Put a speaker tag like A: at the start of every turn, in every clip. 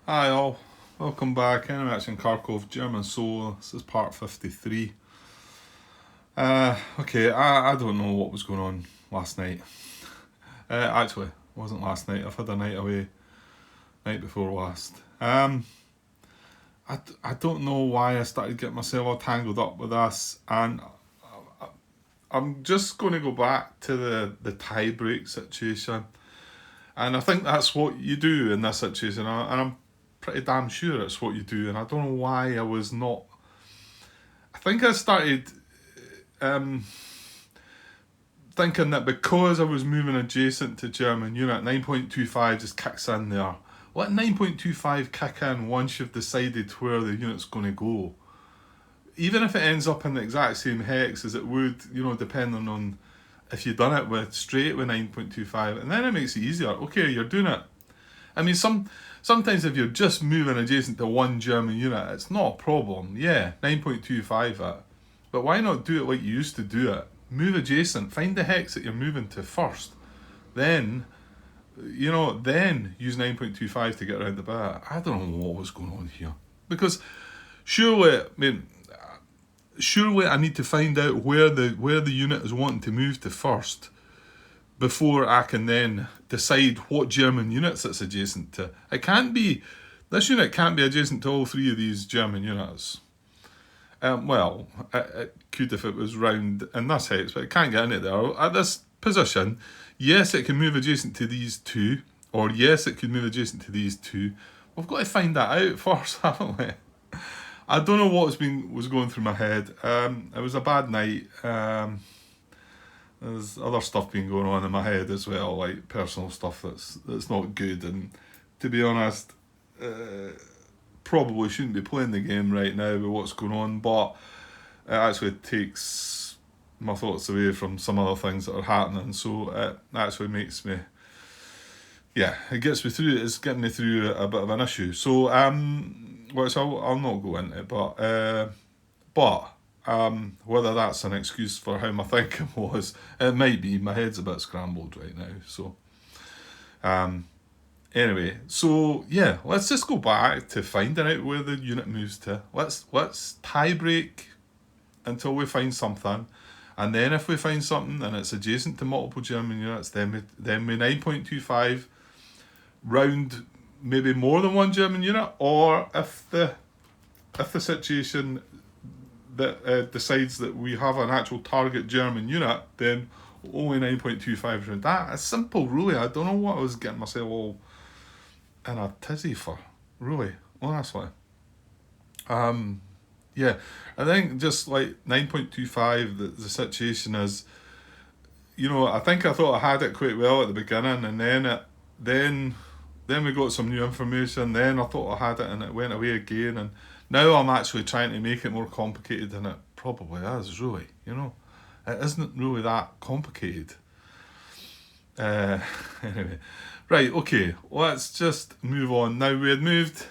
A: Hi all, welcome back. Anyway, it's in Kharkov, German Soul. This is part 53. Okay, I don't know what was going on last night. Actually, it wasn't last night. I've had a night away, night before last. I don't know why I started getting myself all tangled up with this, and I'm just going to go back to the tie break situation. And I think that's what you do in this situation, and I'm pretty damn sure it's what you do, and I don't know why I was not. I think I started um, thinking that because I was moving adjacent to German unit, 9.25 just kicks in there. Let 9.25 kick in once you've decided where the unit's going to go. Even if it ends up in the exact same hex as it would, depending on if you've done it with straight with 9.25, and then it makes it easier. Okay, you're doing it. I mean, sometimes if you're just moving adjacent to one German unit, it's not a problem. Yeah, 9.25 it. But why not do it like you used to do it? Move adjacent, find the hex that you're moving to first. Then, then use 9.25 to get around the back. I don't know what was going on here. Because surely I need to find out where the unit is wanting to move to first before I can then decide what German units it's adjacent to. This unit can't be adjacent to all three of these German units. It could if it was round in this hex, but it can't get into there. At this position, yes, it can move adjacent to these two, or yes, it could move adjacent to these two. We've got to find that out first, haven't we? I don't know what was going through my head. It was a bad night. There's other stuff been going on in my head as well, like personal stuff that's not good. And to be honest, probably shouldn't be playing the game right now with what's going on. But it actually takes my thoughts away from some other things that are happening. So it actually makes me, it gets me through. It's getting me through a bit of an issue. So which I'll not go into, but whether that's an excuse for how my thinking was, it might be. My head's a bit scrambled right now. So, anyway, so yeah, let's just go back to finding out where the unit moves to. Let's tie break until we find something, and then if we find something and it's adjacent to multiple German units, then we 9.25 round maybe more than one German unit, or if the situation that decides that we have an actual target German unit, then only 9.25 round. That is simple, really. I don't know what I was getting myself all in a tizzy for, really, honestly. Yeah, I think just like 9.25, the situation is, I think I thought I had it quite well at the beginning, and then we got some new information. Then I thought I had it, and it went away again. And now I'm actually trying to make it more complicated than it probably is. Really, it isn't really that complicated. Uh, anyway, right, okay. Let's just move on. Now we'd moved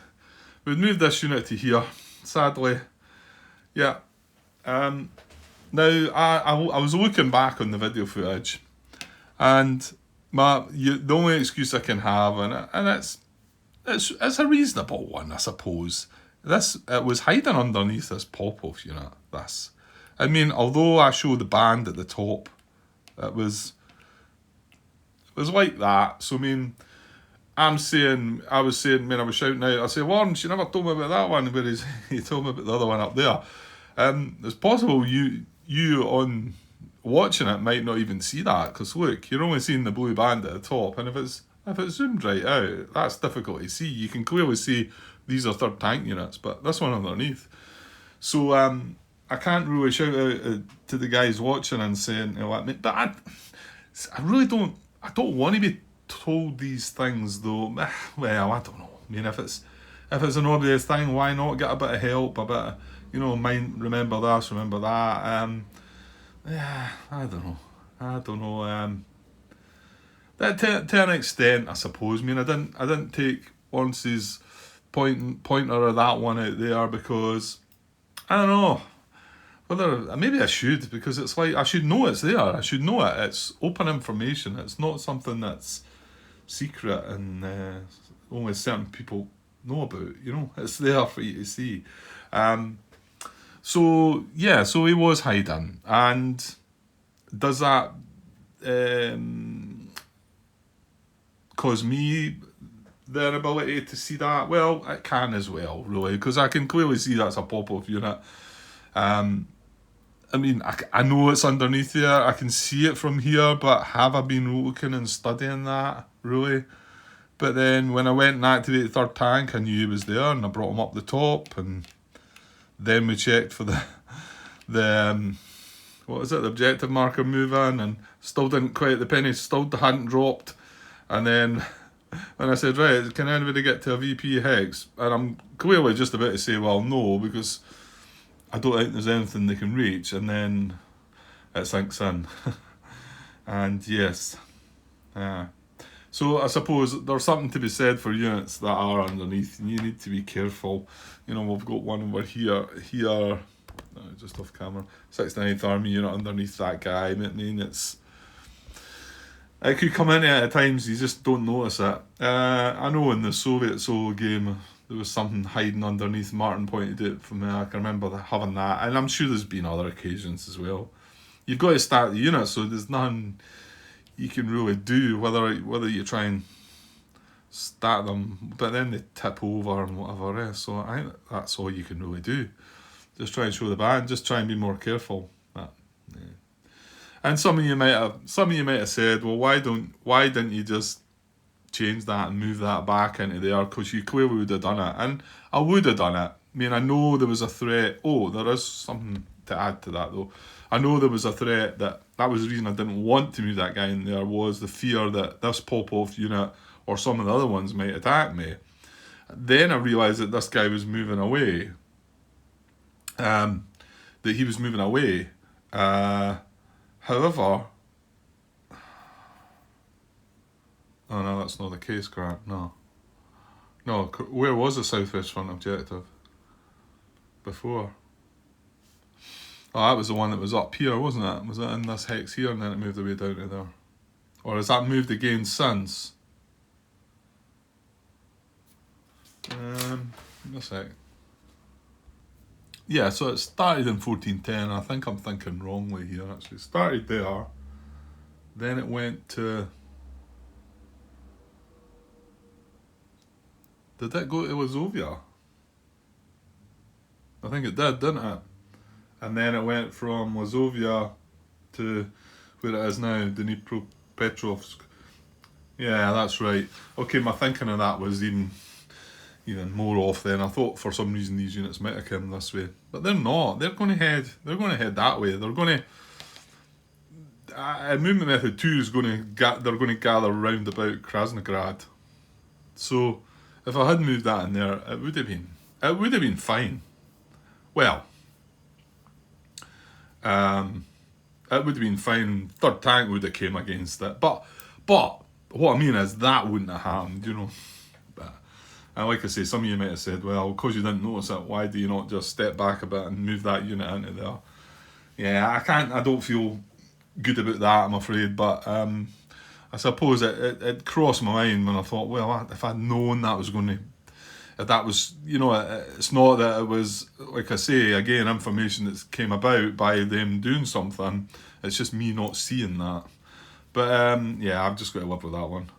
A: this unit to here. Sadly, yeah. Now I was looking back on the video footage, and the only excuse I can have, and it's a reasonable one, I suppose. It was hiding underneath this pop-off unit. I mean, although I showed the band at the top, it was like that. So I mean, I was saying, when I was shouting out, I say, Lawrence, you never told me about that one, whereas you told me about the other one up there. It's possible you on watching it might not even see that, because look, you're only seeing the blue band at the top, and if it's zoomed right out, that's difficult to see. You can clearly see these are third tank units, but this one underneath. So I can't really shout out to the guys watching and saying, but I really don't. I don't want to be told these things though. Well, I don't know. I mean, if it's an obvious thing, why not get a bit of help, a bit of, mind, remember this, remember that. Yeah, I don't know. That to an extent, I suppose. I mean, I didn't take Lawrence's pointer or that one out there because I don't know whether maybe I should, because it's like I should know it's there. I should know it. It's open information. It's not something that's secret and only certain people know about. You know, it's there for you to see. So yeah, so he was hiding, and does that cause me the ability to see that? Well, it can as well, really, because I can clearly see that's a pop-off unit. I mean, I know it's underneath there. I can see it from here, but have I been looking and studying that, really? But then when I went and activated the third tank, I knew he was there, and I brought him up the top, and then we checked for the what is it, the objective marker moving, and still didn't quite, the penny still hadn't dropped. And then when I said, right, can anybody get to a VP hex? And I'm clearly just about to say, well, no, because I don't think there's anything they can reach. And then it sinks in. And yes. So I suppose there's something to be said for units that are underneath. You need to be careful. You know, we've got one over here, just off camera, 69th Army unit underneath that guy. I mean, it could come in at times, you just don't notice it. I know in the Soviet solo game, there was something hiding underneath. Martin pointed it from there. I can remember having that, and I'm sure there's been other occasions as well. You've got to start the unit, so there's nothing you can really do, whether you try and start them, but then they tip over and whatever else. So I think that's all you can really do. Just try and show the band. Just try and be more careful. And some of you might have said, well, why didn't you just change that and move that back into there? Because you clearly would have done it, and I would have done it. I mean, I know there was a threat. Oh, there is something to add to that though. I know there was a threat that was the reason I didn't want to move that guy in there, was the fear that this pop-off unit or some of the other ones might attack me. Then I realised that this guy was moving away. That he was moving away. However, oh no, that's not the case, Grant. No, where was the southwest front objective before? Oh, that was the one that was up here, wasn't it? Was it in this hex here, and then it moved away down to there? Or has that moved again since? A sec. Yeah, so it started in 1410. I think I'm thinking wrongly here, actually. It started there. Then it went to... Did it go to Wazovia? I think it did, didn't it? And then it went from Wazovia to where it is now, Dnipropetrovsk. Yeah, that's right. Okay, my thinking of that was even more off then. I thought for some reason these units might have come this way, but they're not. They're going to head that way. They're going to movement method 2 is going to they're going to gather round about Krasnograd. So if I had moved that in there, it would have been fine. Well, it would have been fine. Third tank would have came against it, but what I mean is that wouldn't have happened, you know. And like I say, some of you might have said, well, because you didn't notice it, why do you not just step back a bit and move that unit into there? Yeah, I don't feel good about that, I'm afraid, but I suppose it crossed my mind when I thought, well, if I'd known that was going to, if that was, it's not that it was, like I say, again, information that came about by them doing something, it's just me not seeing that. But yeah, I've just got to live with that one.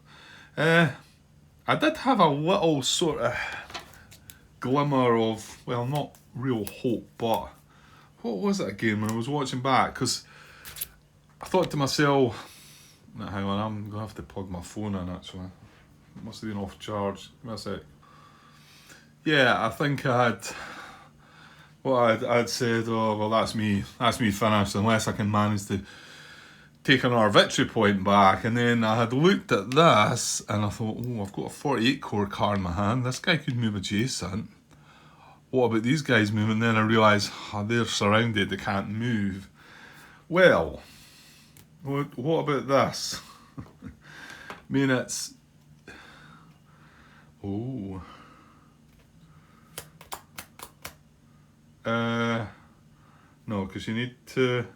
A: I did have a little sort of glimmer of, well, not real hope, but what was it again when I was watching back? Because I thought to myself, hang on, I'm going to have to plug my phone in actually. It must have been off charge. Give me a sec. Yeah, I think I'd said, oh, well, that's me finished unless I can manage to take another victory point back. And then I had looked at this and I thought, oh, I've got a 48 core car in my hand. This guy could move adjacent. What about these guys moving? Then I realised, they're surrounded, they can't move. Well, what about this? I mean, it's... Oh... no, because you need to...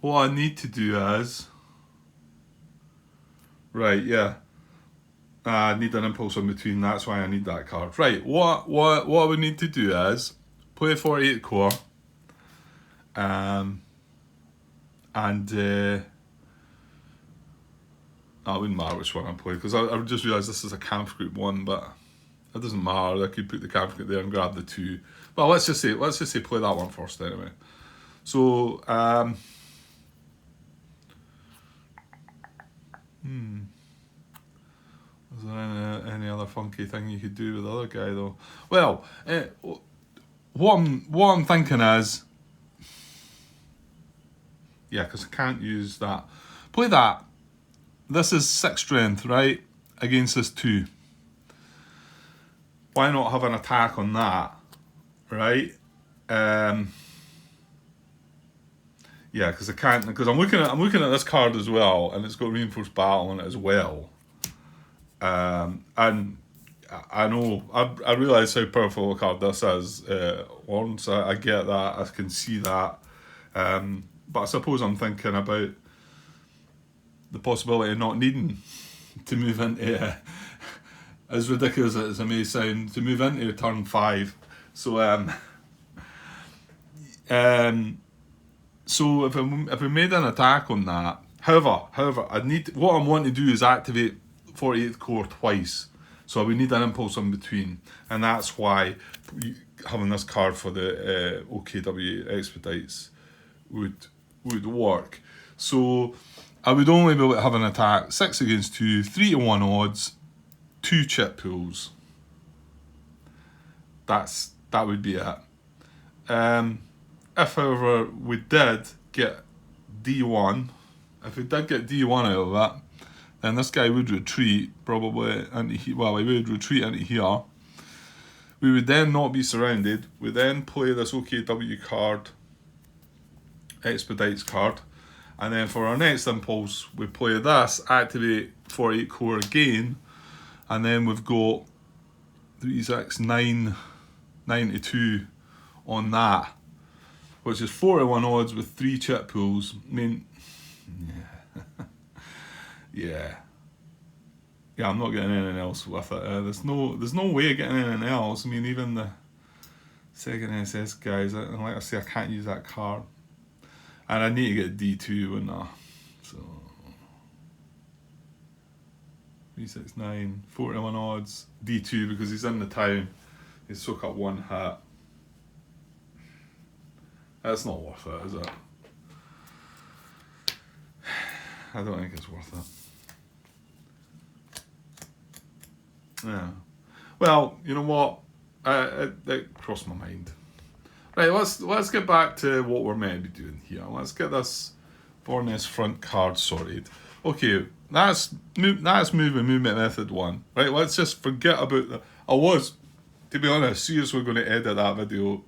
A: What I need to do is... Right, yeah. I need an impulse in between, that's why I need that card. Right, what I would need to do is play 48 core, and it wouldn't matter which one I play, because I just realised this is a camp group 1, but it doesn't matter, I could put the camp group there and grab the 2. Well, let's just say play that one first anyway. So, is there any other funky thing you could do with the other guy though? Well, what I'm thinking is, yeah, because I can't use that. Play that. This is 6 strength, right? Against this 2. Why not have an attack on that, right? Yeah, because I can't. Because I'm looking at this card as well, and it's got reinforced battle on it as well. And I know I realise how powerful a card this is, Lawrence. I get that. I can see that. But I suppose I'm thinking about the possibility of not needing to move into, as ridiculous as it may sound, to move into turn 5. So so if we made an attack on that, however, what I want to do is activate 48th core twice. So we need an impulse in between, and that's why having this card for the OKW expedites would work. So I would only be able to have an attack 6 against 2, 3-1 odds, 2 chip pools. That would be it. If however we did get D1, if we did get D1 out of that, then this guy would retreat probably into he would retreat into here. We would then not be surrounded. We then play this OKW card, expedites card, and then for our next impulse we play this, activate 48 core again, and then we've got 3, 6, 9, 92 on that, which is 4-1 odds with 3 chip pools. I mean, yeah, I'm not getting anything else with it. There's no way of getting anything else. I mean, even the second SS guys, like I say, I can't use that card, and I need to get D2, wouldn't I? So 3, 6, 9, 4-1 odds, D2 because he's in the town. He's soak up 1 hit. That's not worth it, is it? I don't think it's worth it. Yeah. Well, you know what? It crossed my mind. Right, let's get back to what we're meant to be doing here. Let's get this Vorness front card sorted. Okay, that's movement method 1. Right, let's just forget about that. I was, to be honest, seriously going to edit that video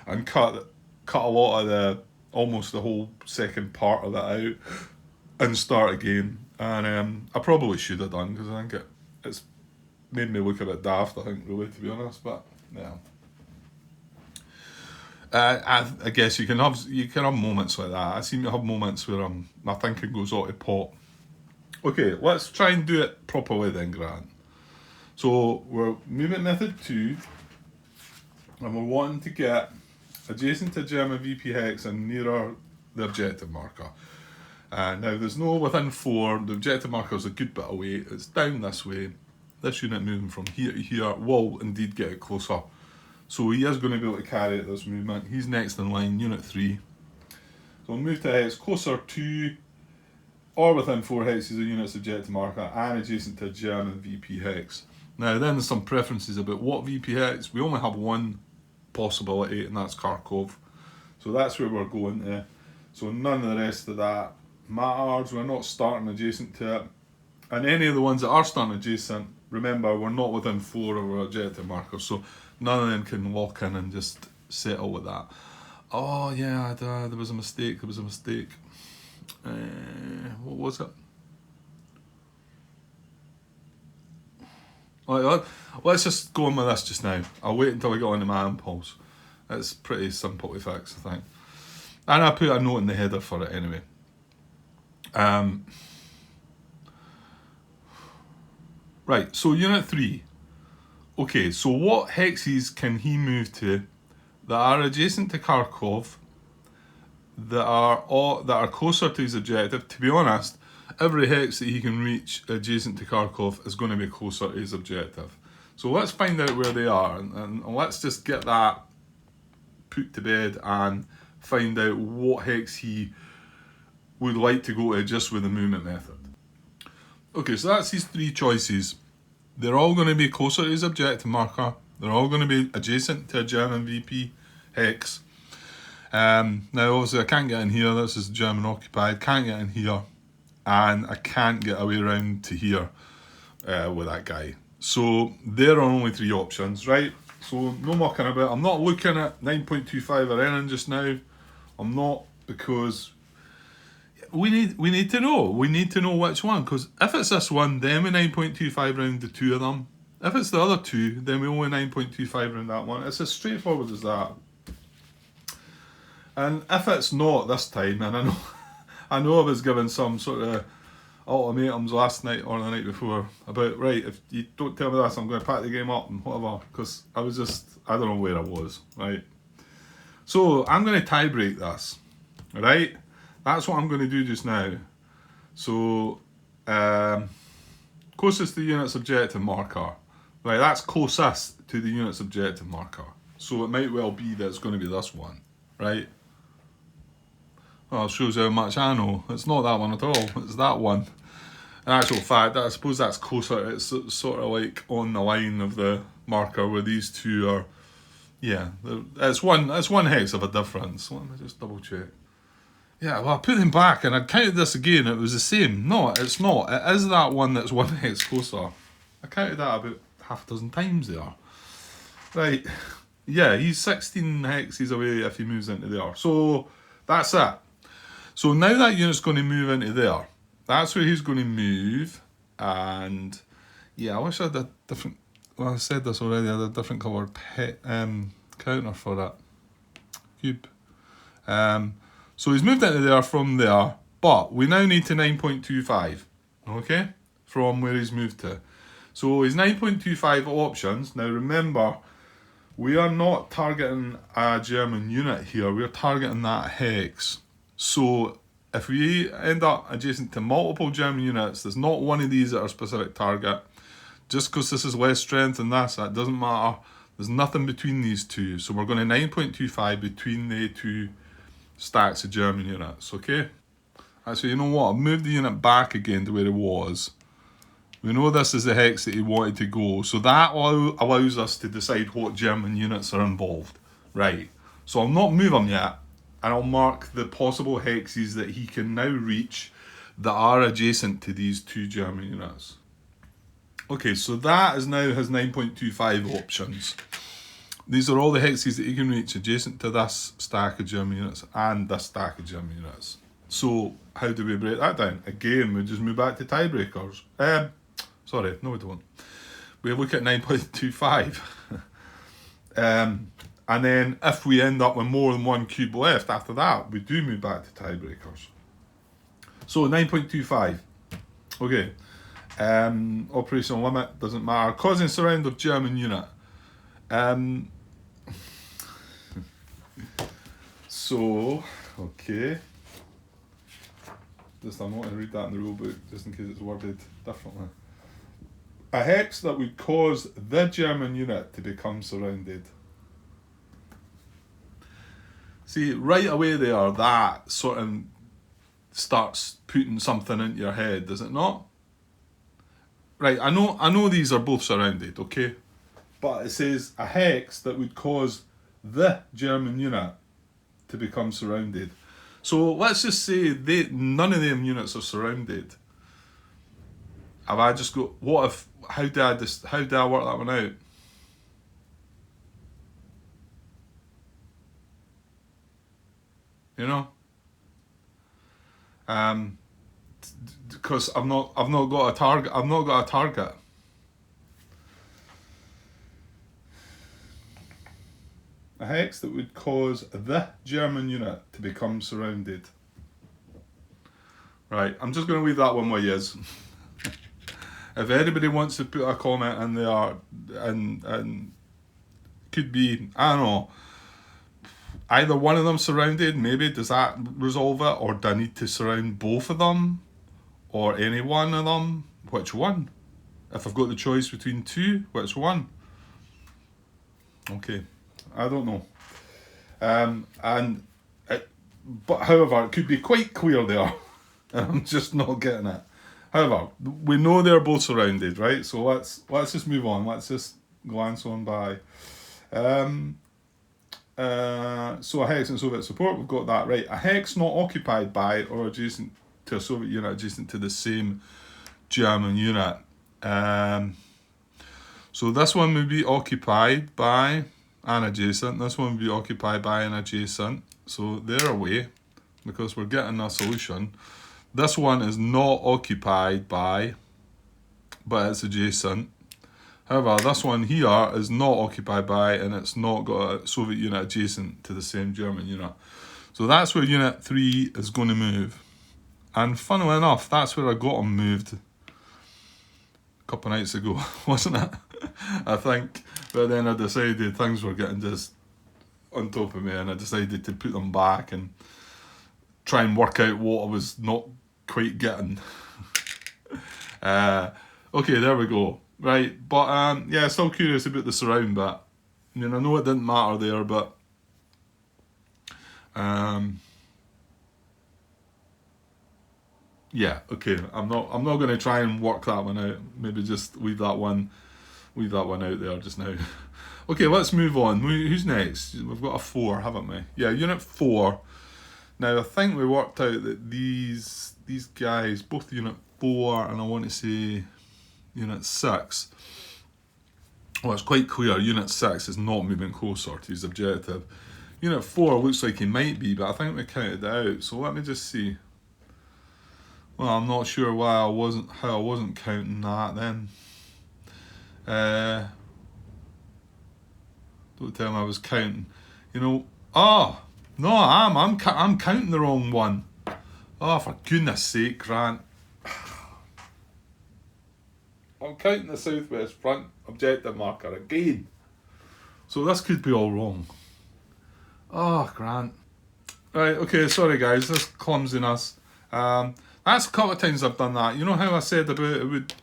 A: and cut a lot of almost the whole second part of that out and start again. And I probably should have done, because I think it's made me look a bit daft, I think, really, to be honest. But yeah, I guess you can have moments like that. I seem to have moments where my thinking goes out of pot. Okay, let's try and do it properly then, Grant. So we're movement method 2, and we're wanting to get adjacent to German VP hex and nearer the objective marker. Now there's no within 4, the objective marker is a good bit away, it's down this way. This unit moving from here to here will indeed get it closer. So he is going to be able to carry out this movement. He's next in line, unit 3. So we'll move to hex closer to or within 4 hexes of unit's objective marker and adjacent to German VP hex. Now then there's some preferences about what VP hex. We only have one possibility, and that's Kharkov. So that's where we're going to. So none of the rest of that matters. We're not starting adjacent to it. And any of the ones that are starting adjacent, remember, we're not within 4 of our objective markers, so none of them can walk in and just settle with that. Oh yeah, there was a mistake. What was it? Let's just go on with this just now. I'll wait until I get onto my impulse. It's pretty simple to fix, I think. And I put a note in the header for it anyway. Right, so Unit 3. Okay, so what hexes can he move to that are adjacent to Kharkov, that are closer to his objective? To be honest, every hex that he can reach adjacent to Kharkov is going to be closer to his objective. So let's find out where they are, and let's just get that put to bed and find out what hex he would like to go to just with the movement method. Okay, so that's his three choices. They're all going to be closer to his objective marker. They're all going to be adjacent to a German VP hex. Now obviously I can't get in here, this is German occupied, can't get in here, and I can't get away around to here with that guy. So there are only three options, right? So no mucking about. I'm not looking at 9.25 or anything just now. I'm not, because we need to know. We need to know which one, because if it's this one, then we 9.25 round the two of them. If it's the other two, then we only 9.25 round that one. It's as straightforward as that. And if it's not this time, and I know I was given some sort of ultimatums last night or the night before about, right, if you don't tell me this, I'm going to pack the game up and whatever, because I don't know where I was, right? So I'm going to tie break this, right? That's what I'm going to do just now. So closest to the unit's objective marker, right? That's closest to the unit's objective marker. So it might well be that it's going to be this one, right? Well, it shows how much I know. It's not that one at all. It's that one. In actual fact, I suppose that's closer. It's sort of like on the line of the marker where these two are. Yeah, it's one hex of a difference. Let me just double check. Yeah, well, I put them back and I counted this again. It was the same. No, it's not. It is that one that's one hex closer. I counted that about half a dozen times there. Right. Yeah, he's 16 hexes away if he moves into there. So that's it. So now that unit's going to move into there. That's where he's going to move. And yeah, I wish I had a different, well, I said this already, I had a different coloured counter for that cube. So he's moved into there from there, but we now need to 9.25, okay, from where he's moved to. So his 9.25 options, now remember, we are not targeting a German unit here, we're targeting that hex. So if we end up adjacent to multiple German units, there's not one of these at our specific target. Just because this is less strength than this, that doesn't matter. There's nothing between these two. So we're going to 9.25 between the two stacks of German units, okay? Actually, you know what? I've moved the unit back again to where it was. We know this is the hex that he wanted to go. So that allows us to decide what German units are involved. Right. So I'll not move them yet. And I'll mark the possible hexes that he can now reach that are adjacent to these two German units. Okay, so that is now his 9.25 options. These are all the hexes that he can reach adjacent to this stack of German units and this stack of German units. So how do we break that down? Again, we just move back to tiebreakers. Sorry, no we don't. We look at 9.25. And then if we end up with more than one cube left after that, we do move back to tiebreakers. So 9.25. Okay. Operational limit, doesn't matter. Causing surround of German unit. So, okay. Just I'm not going to read that in the rule book, just in case it's worded differently. A hex that would cause the German unit to become surrounded. See, right away there, that sort of starts putting something into your head, does it not? Right, I know these are both surrounded, okay? But it says a hex that would cause the German unit to become surrounded. So let's just say none of them units are surrounded. Have I just got, what if, how do I work that one out? You know? Because I've not got a target. I've not got a target. A hex that would cause the German unit to become surrounded. Right, I'm just going to leave that one where he is. If anybody wants to put a comment in there, and could be, I don't know, either one of them surrounded, maybe, does that resolve it? Or do I need to surround both of them? Or any one of them? Which one? If I've got the choice between two, which one? Okay, I don't know. But however, it could be quite clear there. I'm just not getting it. However, we know they're both surrounded, right? So let's just move on. Let's just glance on by. So a hex and Soviet support, we've got that right. A hex not occupied by or adjacent to a Soviet unit adjacent to the same German unit. So this one would be occupied by an adjacent. This one would be occupied by an adjacent. So they're away because we're getting a solution. This one is not occupied by, but it's adjacent. However, this one here is not occupied by, and it's not got a Soviet unit adjacent to the same German unit. So that's where Unit 3 is going to move. And funnily enough, that's where I got them moved a couple of nights ago, wasn't it? I think. But then I decided things were getting just on top of me, and I decided to put them back and try and work out what I was not quite getting. Okay, there we go. Right, but yeah, still curious about the surround bit. I mean, I know it didn't matter there, but yeah, okay. I'm not going to try and work that one out. Maybe just leave that one out there just now. Okay, let's move on. Who's next? We've got a 4, haven't we? Yeah, Unit 4. Now I think we worked out that these guys, both Unit 4 and I want to say Unit 6. Well, it's quite clear Unit 6 is not moving closer to his objective. Unit 4 looks like he might be, but I think we counted it out. So let me just see. Well, I'm not sure how I wasn't counting that then. Don't tell me I was counting. You know, no, I'm counting the wrong one. Oh, for goodness sake, Grant. I'm counting the southwest front objective marker again. So this could be all wrong. Oh, Grant. Right, okay, sorry guys, this clumsiness. That's a couple of times I've done that. You know how I said about it would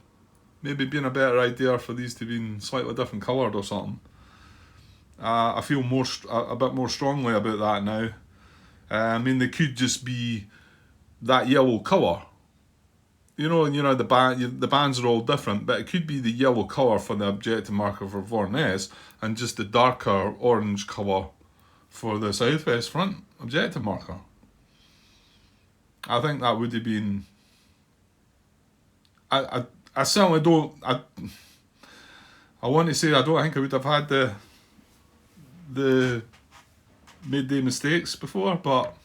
A: maybe been a better idea for these to be slightly different coloured or something? I feel a bit more strongly about that now. I mean, they could just be that yellow colour. You know, the bands are all different, but it could be the yellow colour for the objective marker for Vorness and just the darker orange colour for the southwest front objective marker. I think that would have been. I certainly don't. I want to say I don't think I would have had the midday mistakes before, but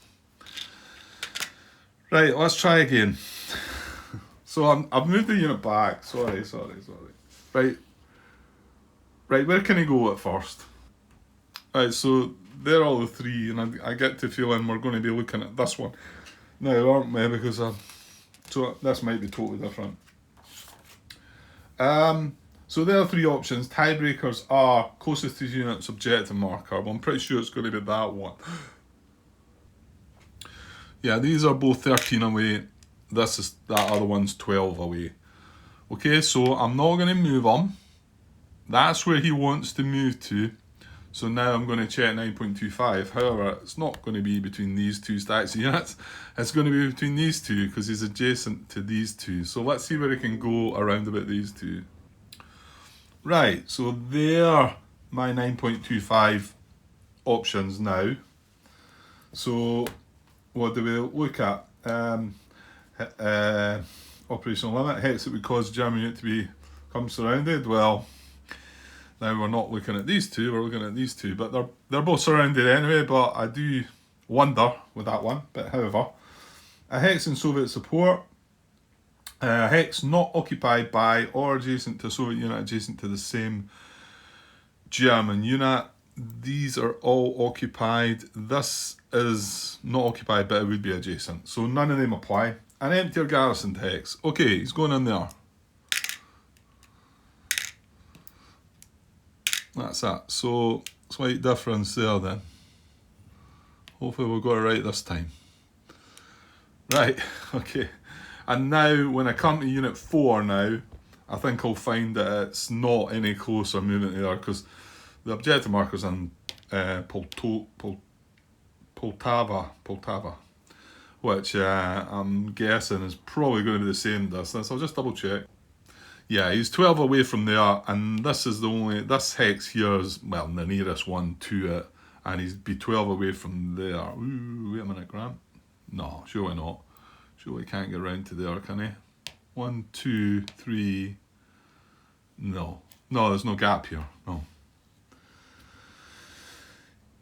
A: right, let's try again. So I've moved the unit back. Sorry. Right, where can I go at first? Right, so they're all the 3, and I get to feeling we're going to be looking at this one now, aren't we? Because so this might be totally different. So there are 3 options. Tiebreakers are closest to unit's objective marker. Well, I'm pretty sure it's going to be that one. Yeah, these are both 13 away. That other one's 12 away. Okay, so I'm not going to move on. That's where he wants to move to. So now I'm going to check 9.25. However, it's not going to be between these 2 stacks of units. It's going to be between these 2 because he's adjacent to these 2. So let's see where he can go around about these 2. Right, so they're my 9.25 options now. So what do we look at? Operational limit, hex that would cause German unit to become surrounded. Well, now we're not looking at these 2, we're looking at these 2, but they're both surrounded anyway, but I do wonder with that one. But however, a hex in Soviet support, a hex not occupied by or adjacent to a Soviet unit adjacent to the same German unit. These are all occupied. This is not occupied, but it would be adjacent. So none of them apply. An empty or garrisoned hex. Okay, he's going in there. That's that. So, slight difference there then. Hopefully we'll got it right this time. Right, okay. And now, when I come to Unit 4 now, I think I'll find that it's not any closer moving there, because the objective marker's in Poltava, which I'm guessing is probably going to be the same distance. I'll just double check. Yeah, he's 12 away from there, and this hex here is, well, the nearest one to it, and he'd be 12 away from there. Ooh, wait a minute, Grant. No, surely not. Surely can't get round to there, can he? 1, 2, 3. No, there's no gap here. No.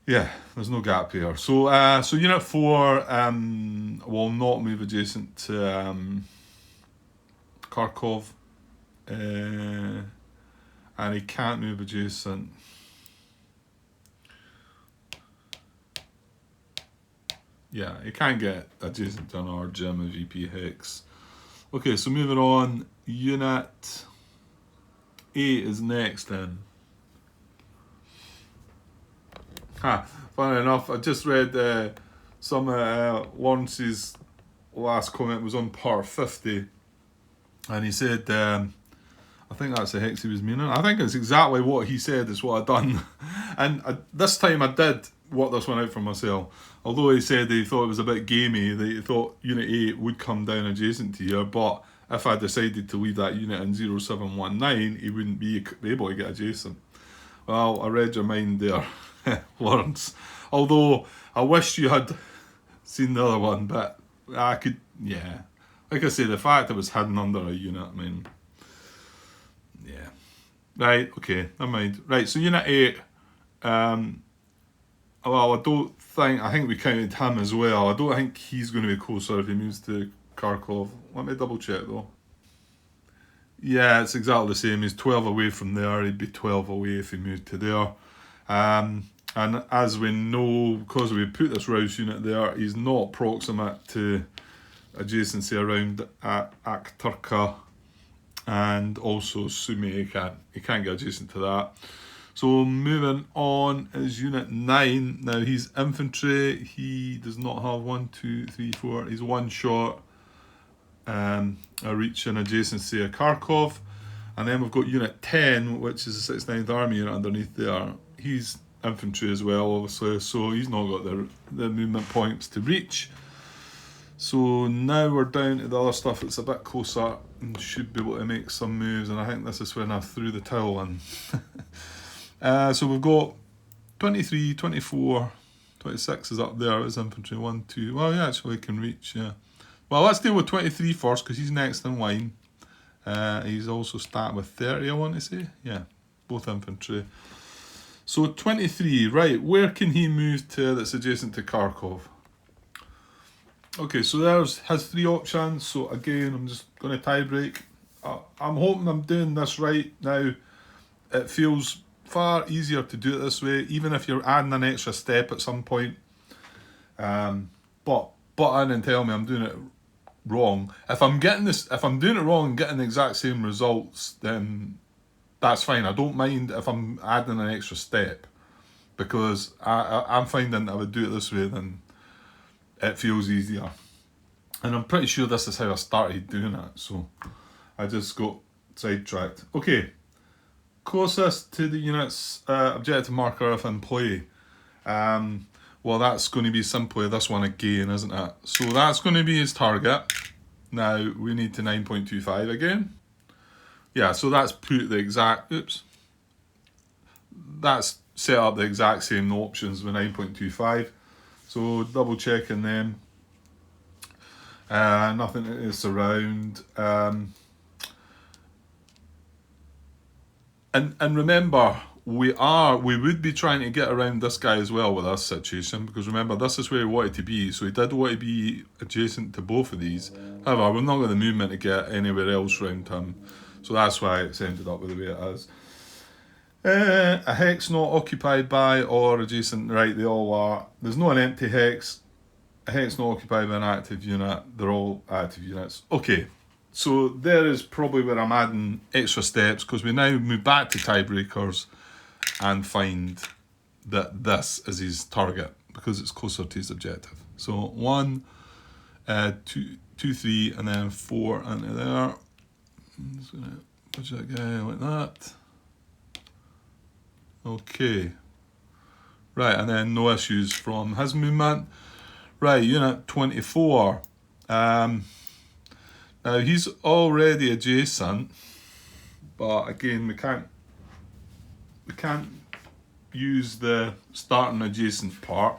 A: Yeah, there's no gap here. So, Unit 4 will not move adjacent to Kharkov. And he can't move adjacent. Yeah, he can't get adjacent to our gem of VP Hex. Okay, so moving on, Unit 8 is next then. Funny enough, I just read some Lawrence's last comment was on part 50, and he said, I think that's the hex he was meaning. I think it's exactly what he said is what I've done. And this time I did work this one out for myself. Although he said he thought it was a bit gamey, that he thought Unit 8 would come down adjacent to here, but if I decided to leave that unit in 0719, he wouldn't be able to get adjacent. Well, I read your mind there, Lawrence. Although I wish you had seen the other one, but I could, yeah. Like I say, the fact it was hidden under a unit, I mean, yeah. Right, okay, never mind. Right, so Unit 8, well, I think we counted him as well. I don't think he's going to be closer if he moves to Kharkov. Let me double check though. Yeah, it's exactly the same. He's 12 away from there. He'd be 12 away if he moved to there. And as we know, because we put this Rouse unit there, he's not proximate to adjacency around Akhtarka and also Sumy. He can't get adjacent to that. So moving on is Unit 9. Now he's infantry. He does not have 1, 2, 3, 4. He's one short. A reach in adjacency of Kharkov. And then we've got Unit 10, which is the 69th Army unit underneath there. He's infantry as well, obviously, so he's not got the movement points to reach. So now we're down to the other stuff that's a bit closer and should be able to make some moves, and I think this is when I threw the towel in. So we've got 23, 24, 26 is up there as infantry, 1, 2, well, he actually can reach, yeah. Well, let's deal with 23 first, because he's next in line. He's also starting with 30, I want to say. Yeah, both infantry. So 23, right, where can he move to that's adjacent to Kharkov? Okay, so has 3 options. So again, I'm just going to tie break. I'm hoping I'm doing this right now. It feels far easier to do it this way, even if you're adding an extra step at some point. But butt in and tell me I'm doing it wrong. If I'm doing it wrong and getting the exact same results, then that's fine. I don't mind if I'm adding an extra step, because I'm finding that I would do it this way, then it feels easier. And I'm pretty sure this is how I started doing it, so I just got sidetracked. Okay, closest to the unit's objective marker if in play. Well, that's going to be simply this one again, isn't it? So that's going to be his target. Now we need to 9.25 again. Yeah, so that's put the exact, that's set up the exact same options with 9.25. So double checking them. Nothing to surround. And remember, we would be trying to get around this guy as well with this situation, because remember, this is where he wanted to be, so he did want to be adjacent to both of these. However, we're not got the movement to get anywhere else around him, so that's why it's ended up with the way it is. A hex not occupied by or adjacent, right, they all are. There's no an empty hex. A hex not occupied by an active unit, they're all active units. Okay, so there is probably where I'm adding extra steps, because we now move back to tiebreakers. and find that this is his target because it's closer to his objective. So 1, 2, 2, 3, and then 4 into there. I'm just going to push that guy like that. Okay. Right, and then no issues from his movement. Right, unit 24. Now he's already adjacent, but again we can't use the starting adjacent part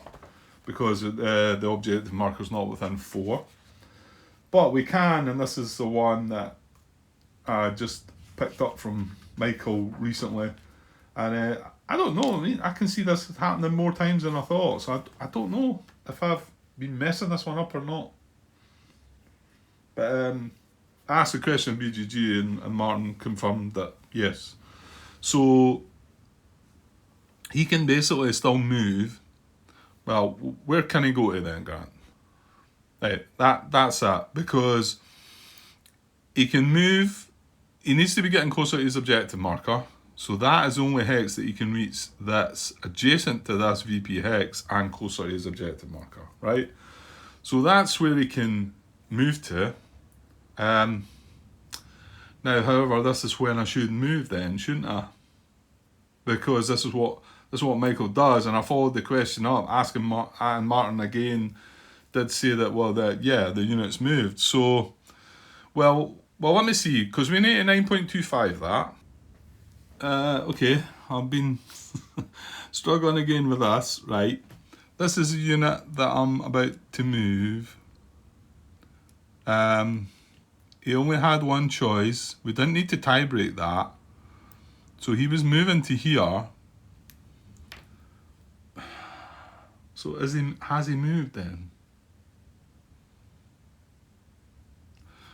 A: because the objective marker is not within 4. But we can, and this is the one that I just picked up from Michael recently, and I don't know. I mean, I can see this happening more times than I thought. So I don't know if I've been messing this one up or not. But I asked the question BGG and Martin confirmed that yes. So he can basically still move. Well, where can he go to then, Grant? Right, that's it. Because he can move. He needs to be getting closer to his objective marker. So that is the only hex that he can reach that's adjacent to this VP hex and closer to his objective marker, right? So that's where he can move to. Now, however, this is when I should move then, shouldn't I? Because this is what Michael does, and I followed the question up, asking and Martin again did say that, well, the unit's moved. So, well, let me see, because we need a 9.25 that. Okay, I've been struggling again with this, right? This is a unit that I'm about to move. He only had one choice. We didn't need to tie break that. So he was moving to here. So has he moved then?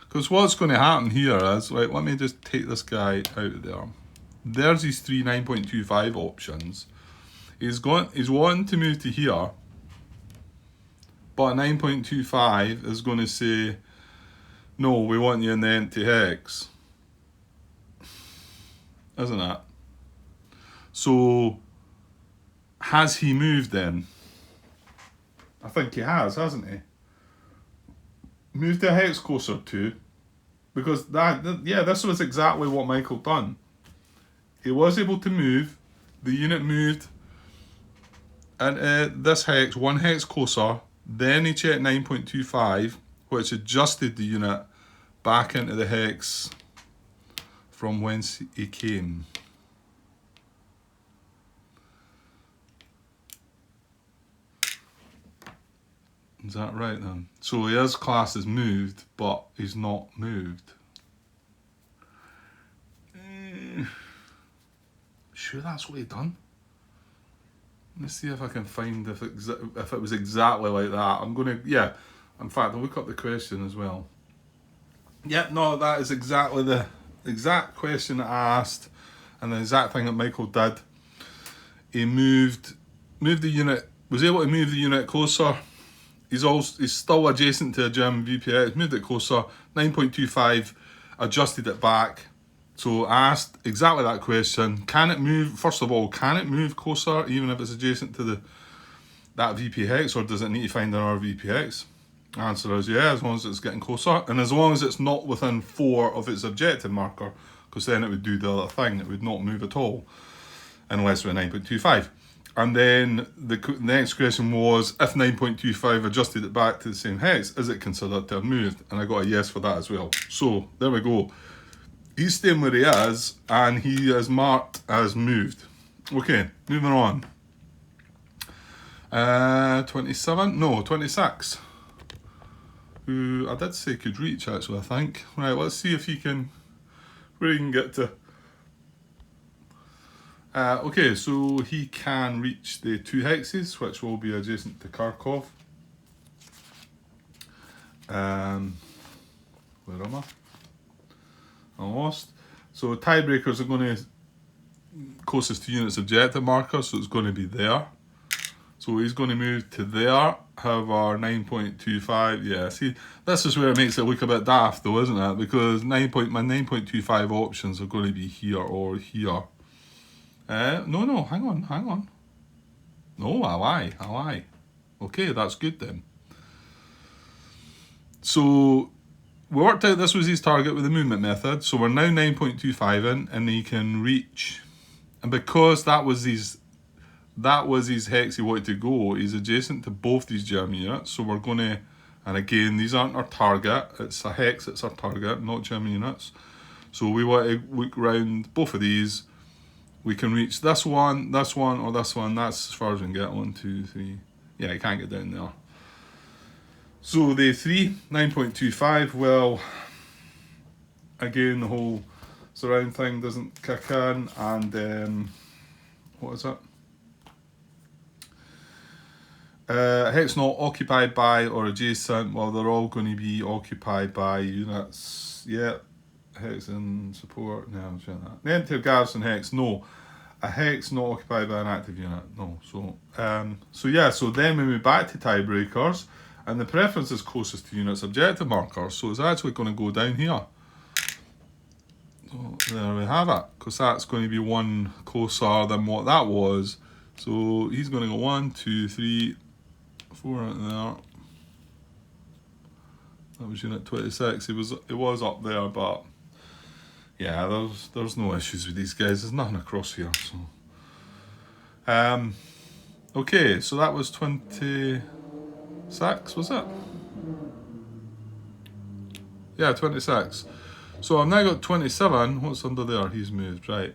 A: Because what's going to happen here is, right, let me just take this guy out of there. There's his 3 9.25 options. He's wanting to move to here, but 9.25 is going to say, no, we want you in the empty hex. Isn't it? So, has he moved then? I think he has, hasn't he? Moved the hex closer to, because this was exactly what Michael done. He was able to move, the unit moved, and this hex, 1 hex closer, then he checked 9.25, which adjusted the unit back into the hex from whence he came. Is that right then? So his class is moved, but he's not moved. Sure that's what he done? Let's see if I can find if it was exactly like that. In fact, I'll look up the question as well. Yeah, no, that is exactly the exact question that I asked, and the exact thing that Michael did. He moved the unit, was able to move the unit closer. He's still adjacent to a German VPX, moved it closer, 9.25, adjusted it back. So I asked exactly that question. Can it move, first of all, can it move closer even if it's adjacent to that VPX, or does it need to find another VPX? Answer is yeah, as long as it's getting closer, and as long as it's not within 4 of its objective marker, because then it would do the other thing, it would not move at all, unless we're 9.25. And then the next question was, if 9.25 adjusted it back to the same hex, is it considered to have moved? And I got a yes for that as well. So, there we go. He's staying where he is, and he is marked as moved. Okay, moving on. 26. Who I did say could reach, actually, I think. Right, let's see if he can, where he can get to. Okay, so he can reach the 2 hexes, which will be adjacent to Kharkov. Where am I? I lost. So tiebreakers are going to closest to unit's objective marker, so it's going to be there. So he's going to move to there. However, 9.25, yeah, see, this is where it makes it look a bit daft though, isn't it? Because my 9.25 options are going to be here or here. No, hang on. No, I lie. Okay, that's good then. So we worked out this was his target with the movement method. So we're now 9.25 in, and he can reach. And because that was his hex he wanted to go, he's adjacent to both these German units. So we're going to, and again, these aren't our target. It's a hex that's our target, not German units. So we want to look around both of these. We can reach this one, or this one. That's as far as we can get. 1, 2, 3. Yeah, you can't get down there. So the 9.25, well, again, the whole surround thing doesn't kick in, and what is it? Hex not occupied by or adjacent. Well, they're all going to be occupied by units. Yeah, hex and support. No, I'm saying that. The empty garrison hex. No, a hex not occupied by an active unit. No. So yeah. So then we move back to tiebreakers, and the preference is closest to units objective markers. So it's actually going to go down here. So there we have it, because that's going to be one closer than what that was. So he's going to go 1, 2, 3, 4 out there. That was unit 26. It was up there, but yeah, there's no issues with these guys. There's nothing across here. So okay, so that was 26, was it? Yeah, 26. So I've now got 27. What's under there? He's moved, right.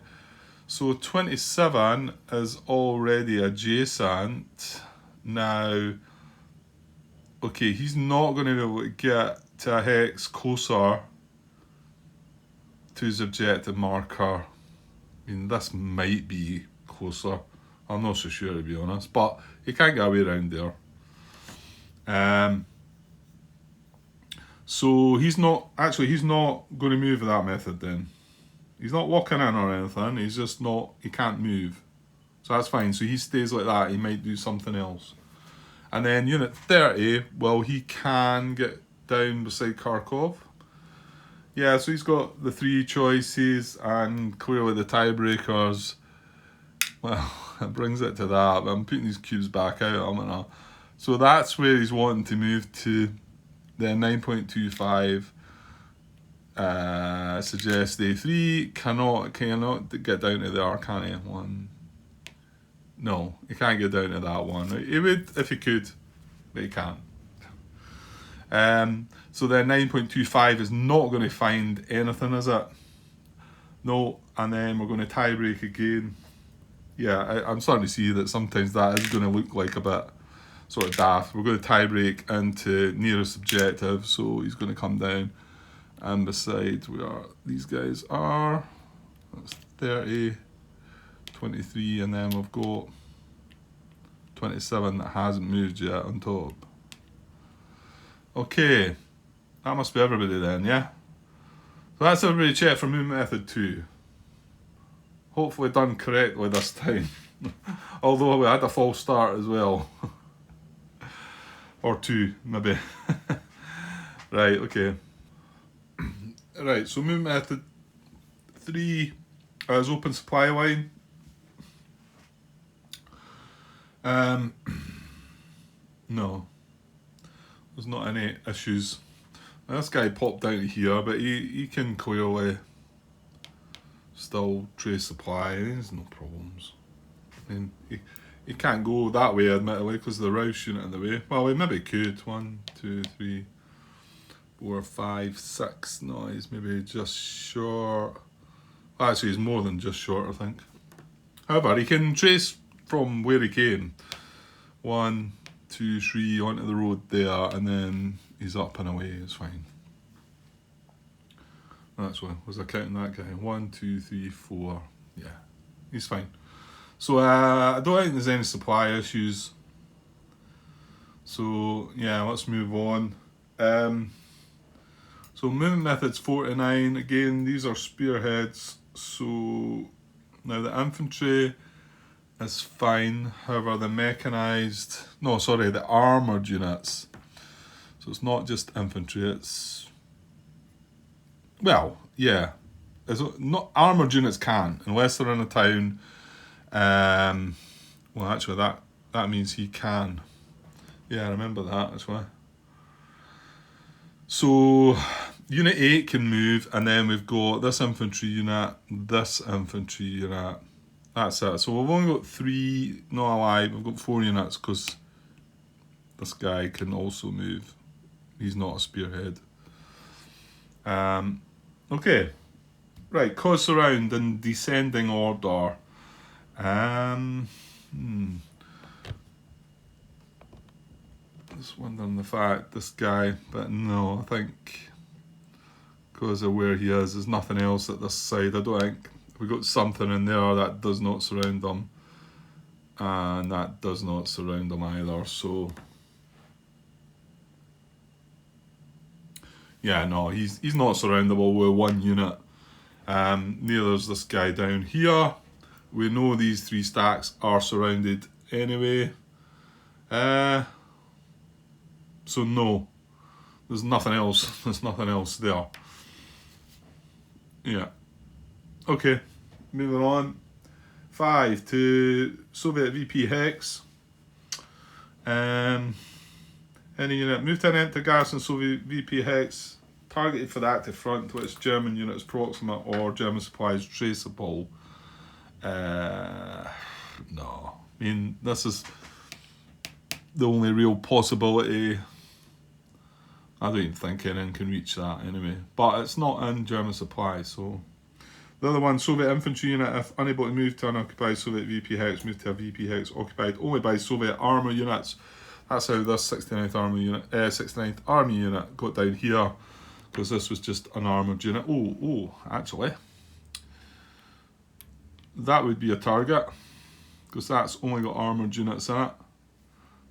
A: So 27 is already adjacent. Now, okay, he's not going to be able to get to a hex closer to his objective marker. I mean, this might be closer. I'm not so sure, to be honest, but he can't get away around there. So he's not going to move with that method then. He's not walking in or anything, he's just not, he can't move. So that's fine, so he stays like that, he might do something else. And then unit 30, well, he can get down beside Kharkov. Yeah, so he's got the 3 choices, and clearly the tiebreakers, well, it brings it to that, but I'm putting these cubes back out, I'm gonna. So that's where he's wanting to move to. Then 9.25 suggests A3 cannot get down to there, can he? No, he can't get down to that one. He would if he could, but he can't. So then 9.25 is not going to find anything, is it? No, and then we're going to tie break again. Yeah, I'm starting to see that sometimes that is going to look like a bit sort of daft. We're going to tie break into nearest objective, so he's going to come down and beside where these guys are. That's 30, 23, and then we've got 27 that hasn't moved yet on top. Okay, that must be everybody then, yeah? So that's everybody checked for movement method 2. Hopefully done correctly this time. Although we had a false start as well. Or 2, maybe. Right, okay. Right, so movement method 3 is open supply line. No, there's not any issues. Now, this guy popped down to here, but he can clearly still trace supply. There's no problems. I mean, he can't go that way, admittedly, because of the Rouse unit in the way. Well, he maybe could. 1, 2, 3, 4, 5, 6. No, he's maybe just short. Actually, he's more than just short, I think. However, he can trace from where he came. 1, 2, 3 onto the road there, and then he's up and away. It's fine. That's one. Was I counting that guy? 1, 2, 3, 4. Yeah, he's fine. So I don't think there's any supply issues. So yeah, let's move on. So movement methods 49. Again, these are spearheads. So now the infantry is fine. However, the the armoured units. So it's not just infantry. It's well, yeah. It's not armoured units can, unless they're in a town. Well, actually, that means he can. Yeah, I remember that, that's why. So, Unit 8 can move, and then we've got this infantry unit, this infantry unit. That's it. So we've only got 3 not alive. We've got 4 units because this guy can also move. He's not a spearhead. Okay. Right, cause around in descending order. Just wondering the fact, this guy, but no, I think because of where he is, there's nothing else at this side. I don't think we got something in there that does not surround them, and that does not surround them either. So yeah, no, he's not surroundable with 1 unit. Neither is this guy down here. We know these 3 stacks are surrounded anyway. So no, there's nothing else. There's nothing else there. Yeah. Okay, moving on. 5 to Soviet VP Hex. Any unit move to an empty garrison Soviet VP Hex, targeted for the active front to its German units proximate or German supplies traceable. No. I mean, this is the only real possibility. I don't even think anyone can reach that anyway. But it's not in German supply, so. The other one, Soviet infantry unit, if unable to move to an occupied Soviet VP Hex, move to a VP Hex occupied only by Soviet armour units. That's how this 69th Army unit got down here, because this was just an armoured unit. Oh, actually, that would be a target, because that's only got armoured units in it.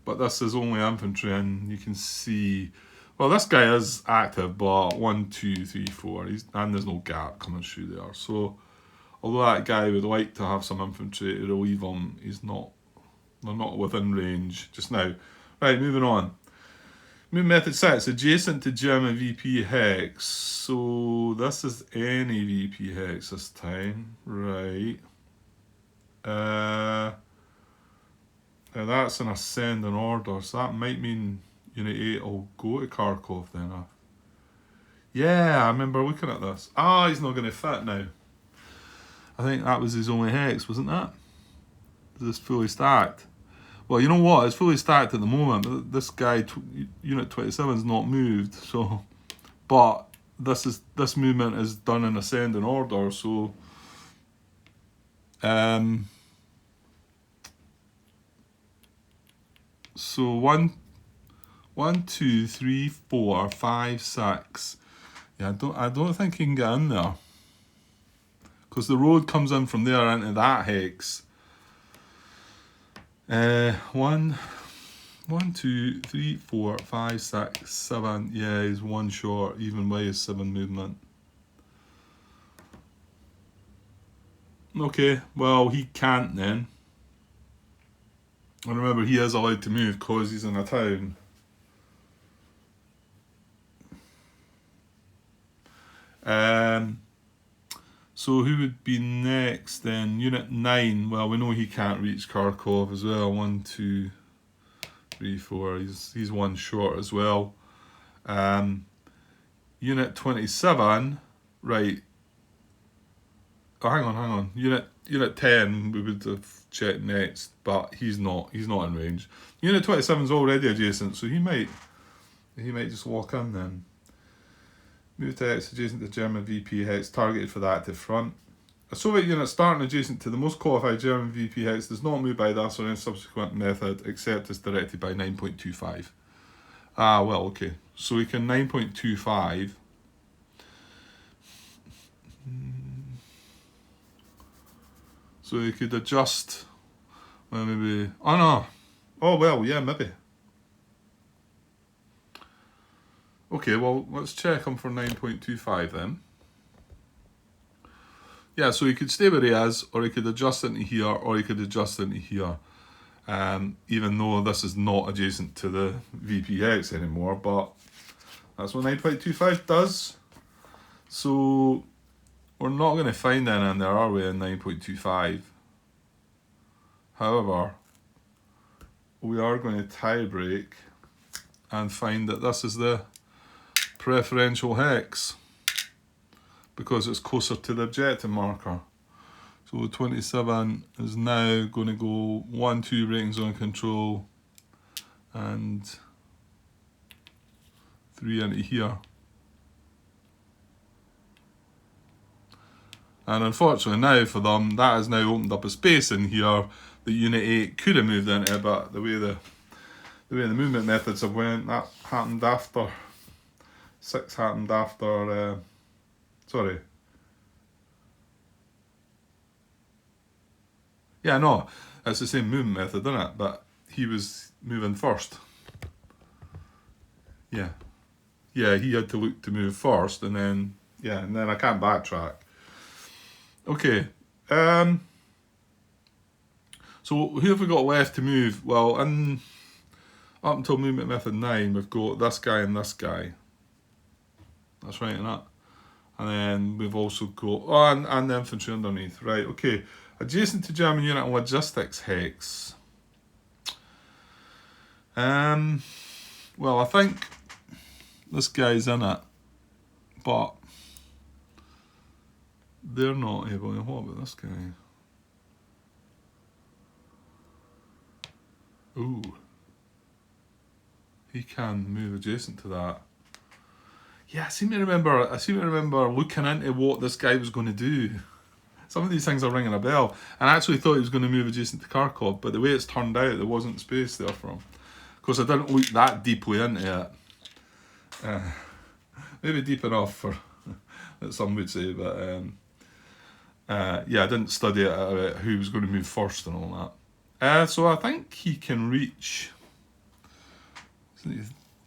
A: But this is only infantry, and you can see, well, this guy is active, but 1, 2, 3, 4, and there's no gap coming through there. So, although that guy would like to have some infantry to relieve him, they're not within range just now. Right, moving on. Move method 6, adjacent to German VP Hex. So this is any VP Hex this time. Right. Now that's an ascending order, so that might mean Unit 8 will go to Kharkov then. Yeah, I remember looking at this. He's not going to fit now. I think that was his only hex, wasn't that? Is this fully stacked? Well, you know what? It's fully stacked at the moment. This guy, Unit 27, is not moved. So, but this movement is done in ascending order. So, so 1, 2, 3, 4, 5, 6. Yeah, I don't think he can get in there, because the road comes in from there into that hex. 1, 2, 3, 4, 5, 6, 7. Yeah, he's 1 short, even by his 7 movement. Okay, well, he can't then. And remember, he is allowed to move because he's in a town. So who would be next then? Unit 9. Well, we know he can't reach Kharkov as well. 1, 2, 3, 4. He's 1 short as well. Unit 27. Right. Oh, hang on. Unit 10 we would have checked next, but he's not in range. Unit 27 is already adjacent, so he might just walk in then. Move to Hex adjacent to German VP Hex, targeted for the active front. A Soviet unit starting adjacent to the most qualified German VP Hex does not move by this or any subsequent method except as directed by 9.25. Well, okay. So we can 9.25. So we could adjust. Well, maybe. Oh no. Oh well, yeah, maybe. Okay, well, let's check him for 9.25 then. Yeah, so he could stay where he is, or he could adjust into here, or he could adjust into here. Even though this is not adjacent to the VPX anymore, but that's what 9.25 does. So we're not going to find any in there, are we, in 9.25? However, we are going to tie break and find that this is the preferential hex because it's closer to the objective marker. So 27 is now going to go 1, 2 braking zone control and 3 into here. And unfortunately now for them, that has now opened up a space in here that Unit 8 could have moved into, but the way the movement methods have went, that happened after 6 happened after sorry. Yeah, no, it's the same movement method, isn't it? But he was moving first. Yeah. Yeah, he had to look to move first, and then I can't backtrack. Okay. So who have we got left to move? Well, up until movement method 9, we've got this guy and this guy. That's right, isn't it? And then we've also got and the infantry underneath. Right, okay. Adjacent to German unit and logistics hex. Well, I think this guy's in it, but they're not able to. What about this guy? Ooh. He can move adjacent to that. Yeah, I seem to remember looking into what this guy was going to do. Some of these things are ringing a bell. And I actually thought he was going to move adjacent to Kharkov, but the way it's turned out, there wasn't space there for him. Of course, I didn't look that deeply into it. Maybe deep enough for that some would say, but yeah, I didn't study it about who was going to move first and all that. So I think he can reach.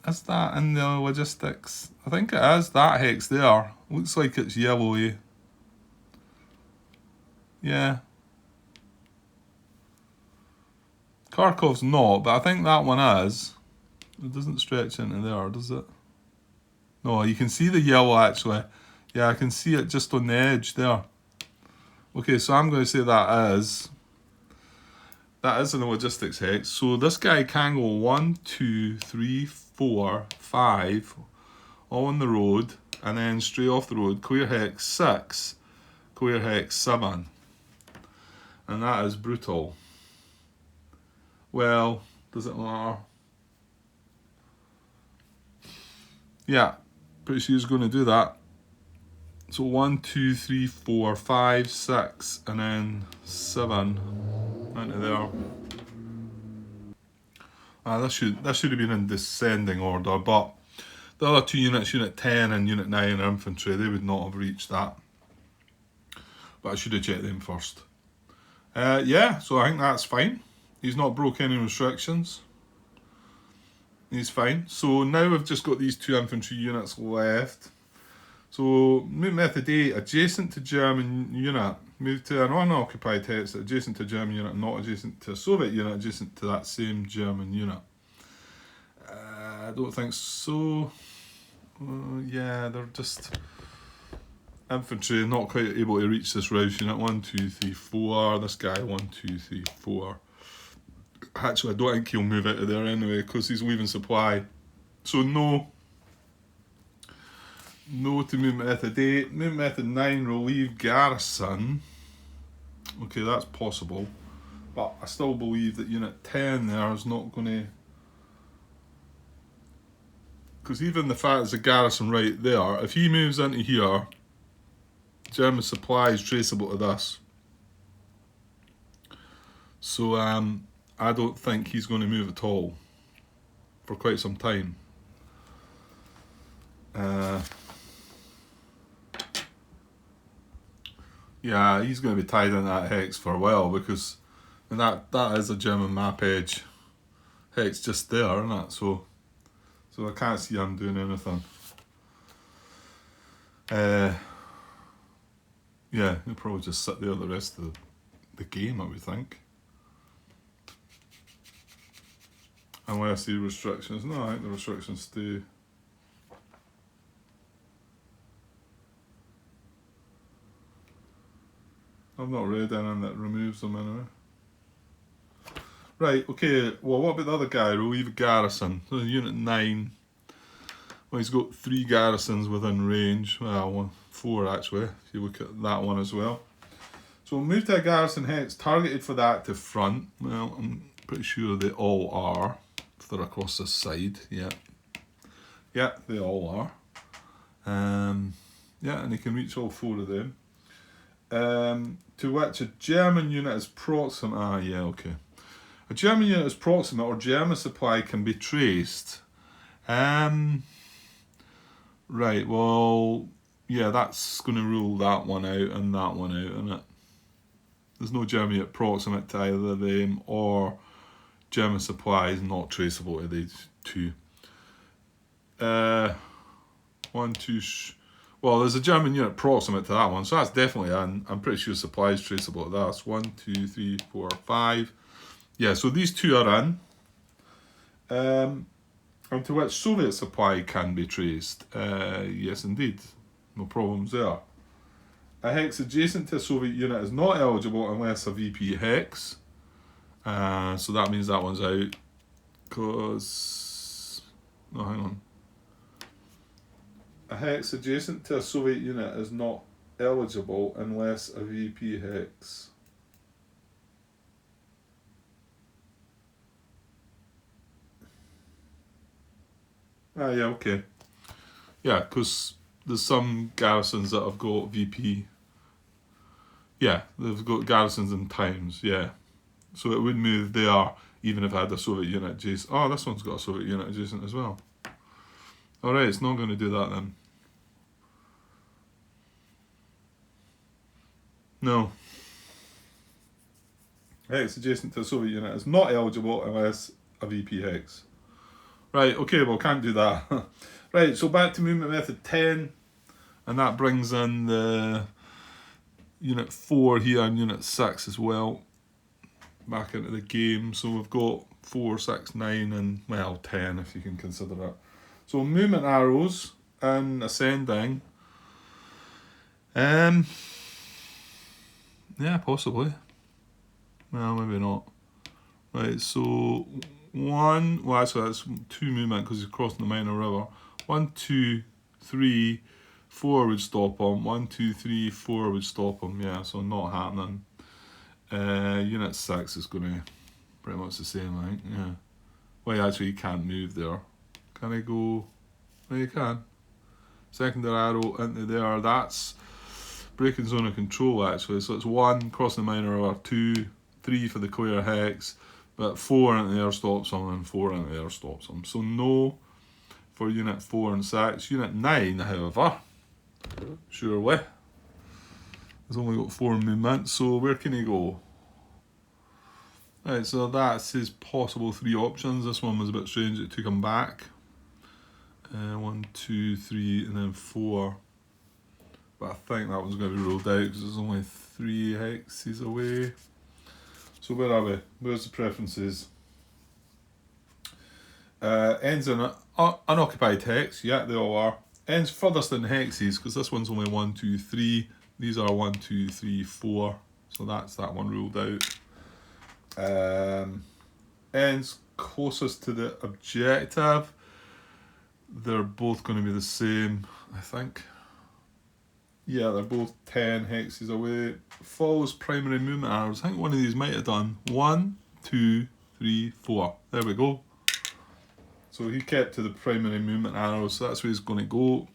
A: Is that in the logistics? I think it is, that hex there. Looks like it's yellowy. Yeah. Kharkov's not, but I think that one is. It doesn't stretch into there, does it? No, you can see the yellow actually. Yeah, I can see it just on the edge there. Okay, so I'm going to say that is in the logistics hex. So this guy can go 1, 2, 3, 4, 5, all on the road, and then straight off the road, clear hex 6, clear hex 7. And that is brutal. Well, does it matter? Yeah, pretty sure he's going to do that. So 1, 2, 3, 4, 5, 6, and then 7 into there. This should have been in descending order, but the other two units, Unit 10 and Unit 9 are infantry, they would not have reached that. But I should have checked them first. Yeah, so I think that's fine. He's not broke any restrictions. He's fine. So now we've just got these 2 infantry units left. So move method 8, adjacent to German unit. Move to an unoccupied hex adjacent to German unit, not adjacent to a Soviet unit, adjacent to that same German unit. I don't think so. Yeah, they're just infantry, not quite able to reach this Rouse unit. 1, 2, 3, 4. This guy, 1, 2, 3, 4. Actually, I don't think he'll move out of there anyway because he's leaving supply. So no to movement method 8. Movement method 9 will leave garrison. Okay, that's possible. But I still believe that Unit 10 there is not going to... Because even the fact there's a garrison right there, if he moves into here, German supply is traceable to this. So I don't think he's going to move at all for quite some time. Yeah, he's going to be tied in that hex for a while because that is a German map edge hex just there, isn't it? So I can't see him doing anything. Yeah, he'll probably just sit there the rest of the game, I would think. Unless the restrictions... No, I think the restrictions stay. I've not read anything that removes them anyway. Right, okay, well, what about the other guy? We'll leave a garrison. So Unit 9. Well, he's got 3 garrisons within range. Well, 4 actually, if you look at that one as well. So we'll move to a garrison hex targeted for the active front. Well, I'm pretty sure they all are. If they're across this side, yeah. Yeah, they all are. Yeah, and he can reach all 4 of them. To which a German unit is proximate. Ah, yeah, okay. A German unit is proximate or German supply can be traced. Right, well, yeah, that's going to rule that one out and that one out, isn't it? There's no German unit proximate to either of them, or German supply is not traceable to these 2. 1, 2. Well, there's a German unit proximate to that one, so that's definitely in. I'm pretty sure supply is traceable to that. That's 1, 2, 3, 4, 5. Yeah, so these 2 are in. And to which Soviet supply can be traced. Yes, indeed. No problems there. A hex adjacent to a Soviet unit is not eligible unless a VP hex. So that means that one's out. Because... No, hang on. A hex adjacent to a Soviet unit is not eligible unless a VP hex. Ah, yeah, okay. Yeah, because there's some garrisons that have got VP. Yeah, they've got garrisons in towns, yeah. So it would move there even if I had a Soviet unit adjacent. Oh, this one's got a Soviet unit adjacent as well. Alright, it's not going to do that then. No. Hex adjacent to a Soviet unit is not eligible unless a VP hex. Right, okay, well, can't do that. Right, so back to movement method 10. And that brings in the Unit 4 here and Unit 6 as well. Back into the game. So we've got 4, 6, 9 and, well, 10 if you can consider it. So movement arrows and ascending. Yeah, possibly. Well, maybe not. Right, so 1, well actually that's 2 movement because he's crossing the minor river. 1, 2, 3, 4 would stop him. 1, 2, 3, 4 would stop him. Yeah, so not happening. Unit 6 is going to pretty much the same, I think. Yeah. Well, actually, he can't move there. Can I go? Well, you can. Secondary arrow into there. That's breaking zone of control, actually. So it's 1 crossing the minor river, 2, 3 for the clear hex, but 4 into there stops him, and 4 into there stops him. So no for Unit 4 and 6. Unit 9, however, surely. He's only got 4 movements, so where can he go? Right, so that's his possible 3 options. This one was a bit strange, it took him back. 1, 2, 3, and then 4. But I think that one's going to be ruled out because there's only 3 hexes away. So where are we? Where's the preferences? Ends in unoccupied hex. Yeah, they all are. Ends furthest in hexes because this one's only 1, 2, 3. These are 1, 2, 3, 4. So that's that one ruled out. Ends closest to the objective. They're both going to be the same, I think. Yeah, they're both 10 hexes away. Follows primary movement arrows. I think one of these might have done 1, 2, 3, 4. There we go. So he kept to the primary movement arrows, so that's where he's going to go.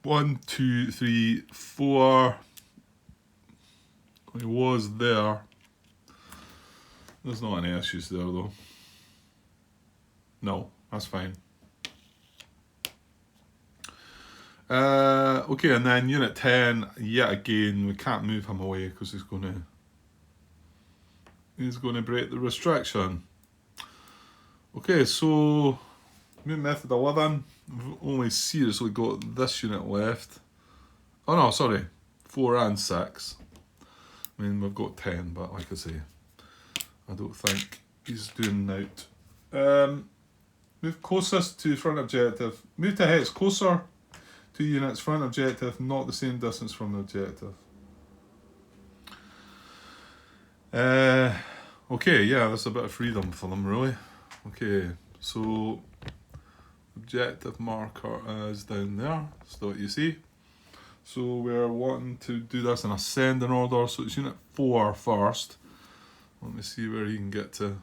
A: 1, 2, 3, 4. He was there. There's not any issues there though. No, that's fine. Okay, and then Unit 10, yet again, we can't move him away because he's going to break the restriction. Okay, so movement method 11, we've only seriously got this unit left. Oh no, sorry, 4 and 6. I mean, we've got 10, but like I say, I don't think he's doing out. Move closest to front objective. Move to hex closer. 2 units, front objective, not the same distance from the objective. Okay, yeah, there's a bit of freedom for them, really. Okay, so objective marker is down there, that's what you see. So we're wanting to do this in ascending order, so it's unit 4 first. Let me see where you can get to.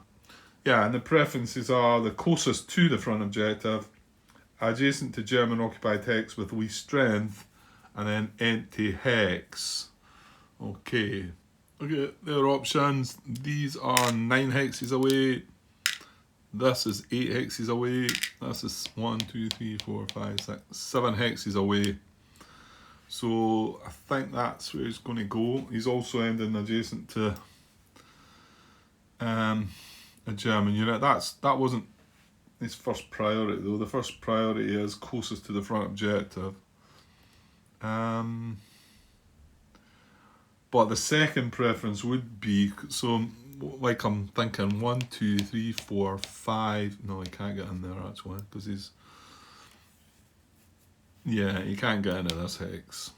A: Yeah, and the preferences are the closest to the front objective, adjacent to German occupied hex with least strength, and then empty hex. Okay, their options. These are 9 hexes away. This is 8 hexes away. This is 1, 2, 3, 4, 5, 6, 7 hexes away. So I think that's where he's going to go. He's also ending adjacent to a German unit. That wasn't his first priority though. The first priority is closest to the front objective. But the second preference would be, so like I'm thinking 1, 2, 3, 4, 5. No, he can't get in there actually because he's. Yeah, you can't get into this hex.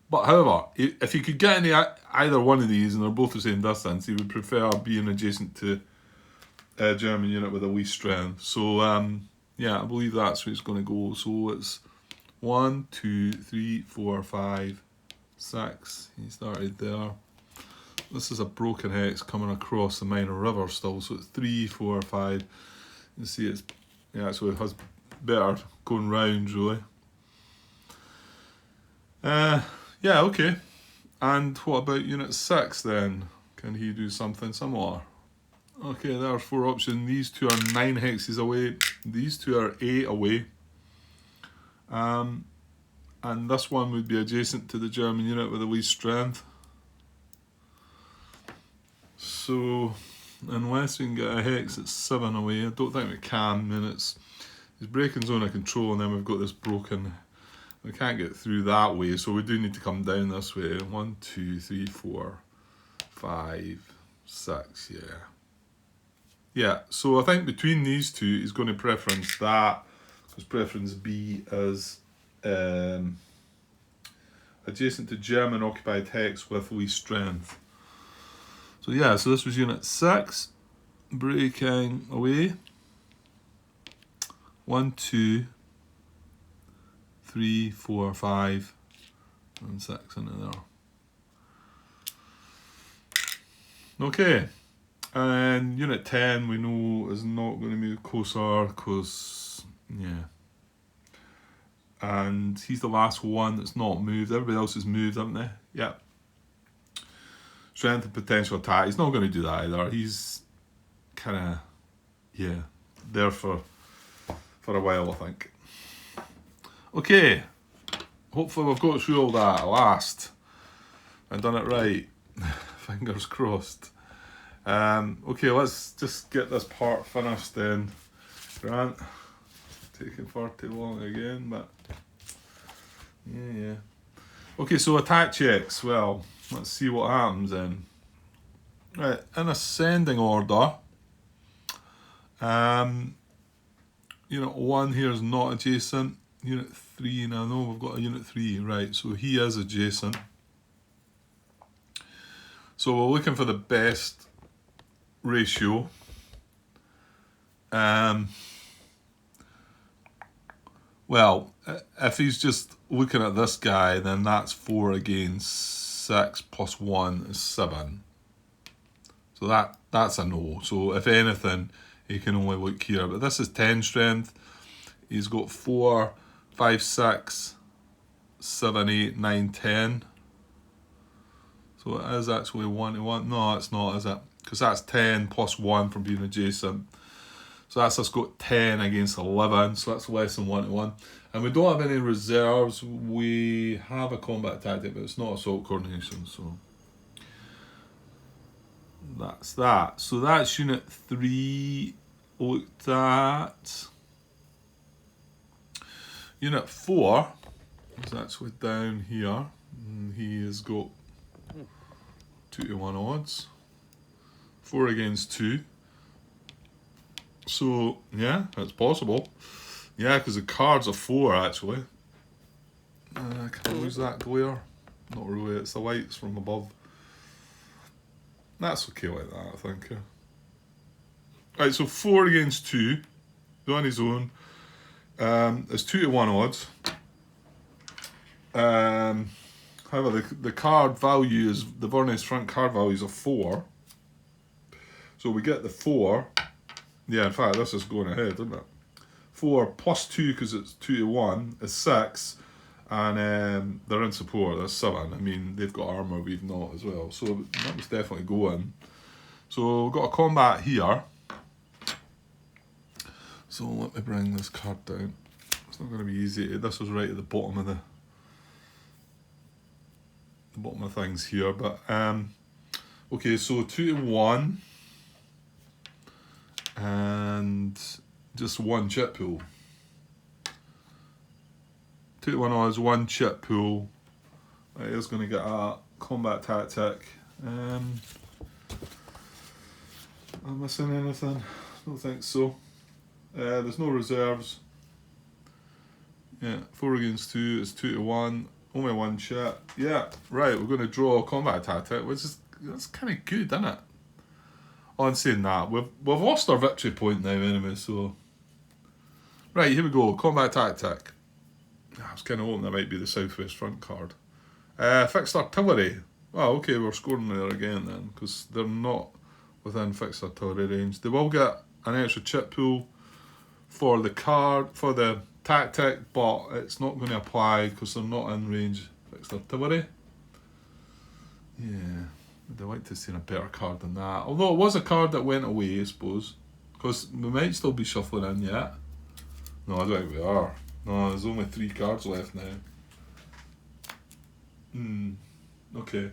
A: But however, if you could get into either one of these and they're both the same distance, he would prefer being adjacent to a German unit with a least strength. So yeah, I believe that's where it's going to go. So it's 1, 2, 3, 4, 5, 6. He started there. This is a broken hex coming across the minor river still. So it's 3, 4, 5. You see it's, yeah, so it has better going round really. Yeah, okay. And what about unit 6 then? Can he do something similar? Okay, there are 4 options. These 2 are 9 hexes away. These 2 are 8 away. And this one would be adjacent to the German unit with the least strength. So, unless we can get a hex at 7 away, I don't think we can. And it's breaking zone of control, and then we've got this broken. We can't get through that way, so we do need to come down this way. 1, 2, 3, 4, 5, 6, yeah. Yeah, so I think between these two, he's going to preference that, because preference B is adjacent to German occupied hex with least strength. So yeah, so this was unit 6, breaking away. 1, 2, 3, 4, 5, and 6 into there. Okay, and unit 10 we know is not going to move closer because, yeah. And he's the last one that's not moved. Everybody else has moved, haven't they? Yeah. Strength and potential attack. He's not going to do that either. He's kind of, yeah, there for a while, I think. Okay, hopefully we've got through all that at last and done it right. Fingers crossed. Okay, let's just get this part finished then. Grant, taking far too long again, but yeah. Okay, so attack checks. Well, let's see what happens then. Right, in ascending order, unit 1 here is not adjacent. Unit 3, now I know we've got a unit 3, right, so he is adjacent. So we're looking for the best ratio. Well, if he's just looking at this guy, then that's 4 against 6 plus 1 is 7. So that's a no. So if anything, he can only look here. But this is 10 strength. He's got 4, 5, 6, 7, 8, 9, 10. So it is actually 1 to 1. No, it's not, is it? Because that's 10 plus 1 from being adjacent. So that's us got 10 against 11. So that's less than 1 to 1. And we don't have any reserves. We have a combat tactic, but it's not assault coordination. So that's that. So that's unit 3 looked at. Unit 4 is actually down here. And he has got 2 to 1 odds. 4 against 2. So, yeah, that's possible. Yeah, because the cards are 4 actually. Can I lose that glare? Not really, it's the lights from above. That's okay like that, I think. Right, so 4 against 2, on his own. It's 2-1 odds. However, the card value is, the Verness front card value is a 4. So we get the 4. Yeah, in fact, this is going ahead, isn't it? 4 plus 2, because it's 2-1, is 6. And they're in support, that's 7. I mean, they've got armour, we've not as well. So that was definitely going. So we've got a combat here. So let me bring this card down. It's not going to be easy. This was right at the bottom of the bottom of things here. But okay, so 2-1 and just 1 chip pool. 2-1 odds, 1 chip pool. Right, here's going to get a combat tactic. Am I missing anything? I don't think so. There's no reserves. Yeah, 4 against 2 is 2-1. Only 1 chip. Yeah, right. We're going to draw a combat tactic, which is that's kind of good, isn't it? On saying that, we've lost our victory point now anyway. So, right, here we go. Combat tactic. I was kind of hoping that might be the Southwest Front card. Fixed artillery. Oh, okay, we're scoring there again then, because they're not within fixed artillery range. They will get an extra chip pool for the card, for the tactic, but it's not going to apply because they're not in range fixed artillery. Yeah, I'd like to have seen a better card than that. Although it was a card that went away, I suppose, because we might still be shuffling in yet. No, I don't think we are. No, there's only 3 cards left now. Okay.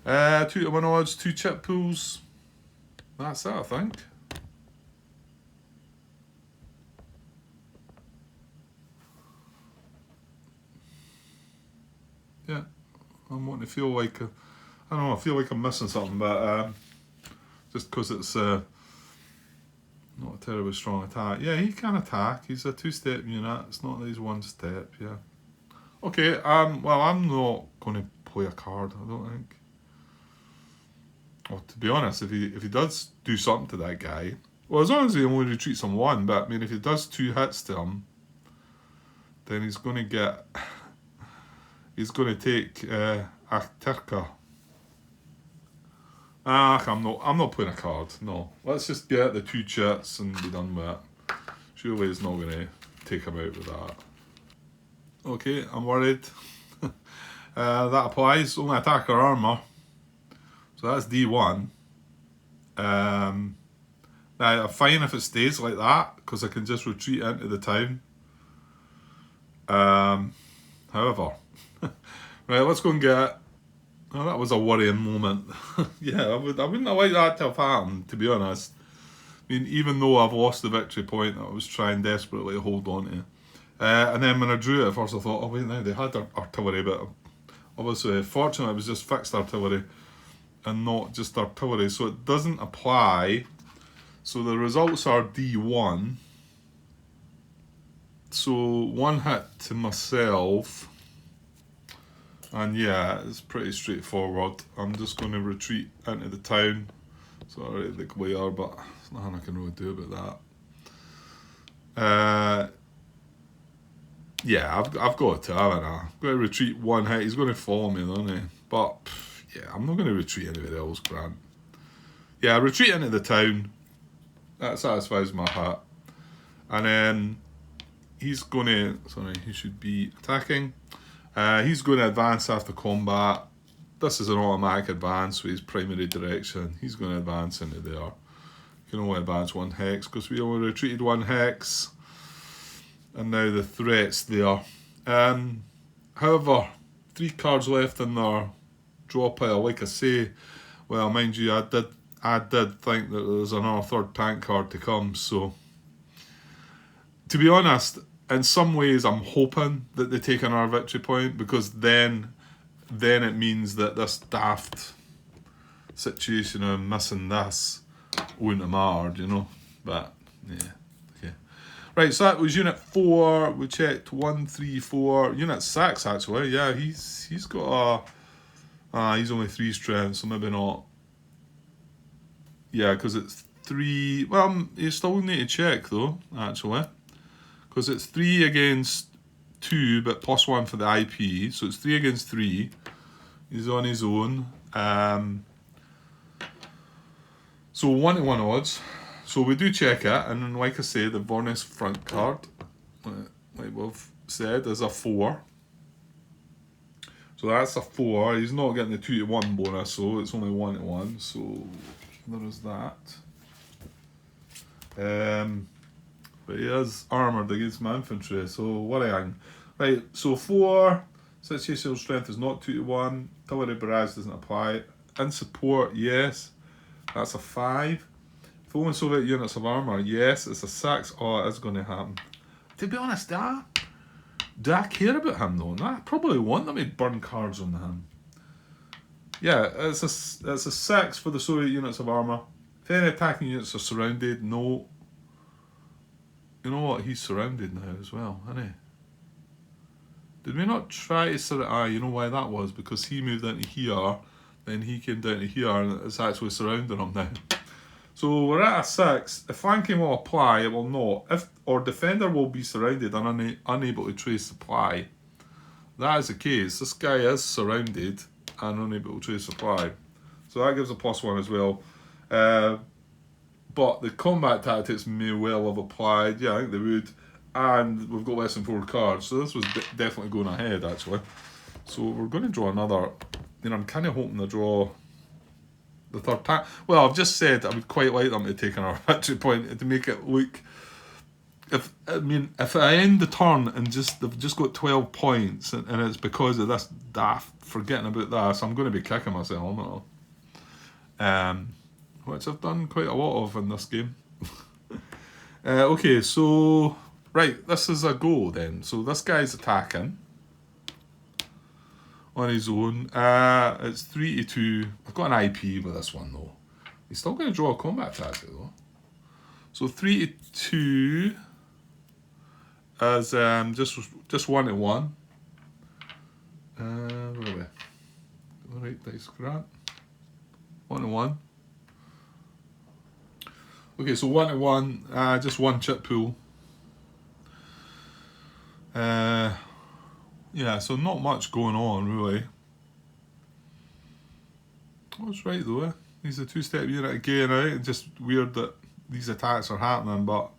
A: 2-1 odds, 2 chip pools. That's that, I think. Yeah, I'm wanting to feel like I don't know. I feel like I'm missing something, but just because it's not a terribly strong attack. Yeah, he can attack. He's a 2-step unit. It's not that he's 1 step. Yeah. Okay. Well, I'm not going to play a card. I don't think. Well, to be honest, if he does do something to that guy, well, as long as he only retreats on 1, but I mean, if he does 2 hits to him, then he's going to get. He's going to take Akterka. I'm not playing a card. No, let's just get the 2 chits and be done with it. Surely he's not going to take him out with that. Okay, I'm worried. That applies. Only attack or armour. So that's D1. Now I'm fine if it stays like that because I can just retreat into the town. However, right, let's go and get. Oh, that was a worrying moment. Yeah, I wouldn't have liked that to have happened, to be honest. I mean, even though I've lost the victory point, I was trying desperately to hold on to. And then when I drew it at first, I thought, oh wait, now they had artillery, but obviously, fortunately, it was just fixed artillery and not just artillery, so it doesn't apply. So the results are D1. So 1 hit to myself. And yeah, it's pretty straightforward. I'm just going to retreat into the town. Sorry, the glare, but there's nothing I can really do about that. Yeah, I've got to, haven't I? I've got to retreat 1 hit. He's going to follow me, isn't he? But yeah, I'm not going to retreat anywhere else, Grant. Yeah, retreat into the town. That satisfies my heart. And then he's going to. Sorry, he should be attacking. He's going to advance after combat. This is an automatic advance with his primary direction. He's going to advance into there. You can only advance 1 hex because we only retreated 1 hex. And now the threat's there. However, 3 cards left in their draw pile. Like I say, well, mind you, I did think that there was another 3rd tank card to come. So, to be honest, in some ways, I'm hoping that they take another victory point because then it means that this daft situation of missing this wouldn't have mattered, you know. But yeah, okay. Right, so that was Unit 4. We checked 1, 3, 4. Unit 6 actually. Yeah, he's got a. He's only 3 strength, so maybe not. Yeah, because it's 3. Well, you still need to check though, actually, because it's 3 against 2, but +1 for the IP, so it's 3 against 3. He's on his own. So 1-to-1 odds. So we do check it, and then, like I say, the Vornis front card, like we've said, is a 4. So that's a 4. He's not getting the 2-to-1 bonus, so it's only 1-to-1. So there is that. But he is armoured against my infantry, so worrying. Right, so 4. Situational strength is not 2-to-1. Artillery barrage doesn't apply. In support, yes. That's a 5. Following Soviet units of armour, yes. It's a 6. Oh, it is going to happen. To be honest, do I care about him though? I probably want them to burn cards on him. Yeah, it's a 6 for the Soviet units of armour. If any attacking units are surrounded, no. You know what? He's surrounded now as well, isn't he? Did we not try to surround? You know why that was? Because he moved into here, then he came down to here, and it's actually surrounding him now. So we're at a 6. If flanking will apply, it will not. Or defender will be surrounded and unable to trace supply. That is the case. This guy is surrounded and unable to trace supply. So that gives a +1 as well. But the combat tactics may well have applied. Yeah, I think they would. And we've got less than 4 cards. So this was definitely going ahead, actually. So we're going to draw another. I'm kind of hoping to draw the third pack. Well, I've just said I would quite like them to take another victory point to make it look. If I end the turn and they've just got 12 points and it's because of this daft forgetting about this, I'm going to be kicking myself, which I've done quite a lot of in this game. Okay, so right, this is a go then. So this guy's attacking on his own. It's 3-to-2. I've got an IP with this one though. He's still going to draw a combat tactic though. So 3-to-2 as just 1-to-1. Where are we? Alright, dice grant. 1-to-1. Okay, so 1-to-1, just 1 chip pool. Yeah, so not much going on really. Oh, it's right though, eh? He's a 2-step unit again, right? It's just weird that these attacks are happening, but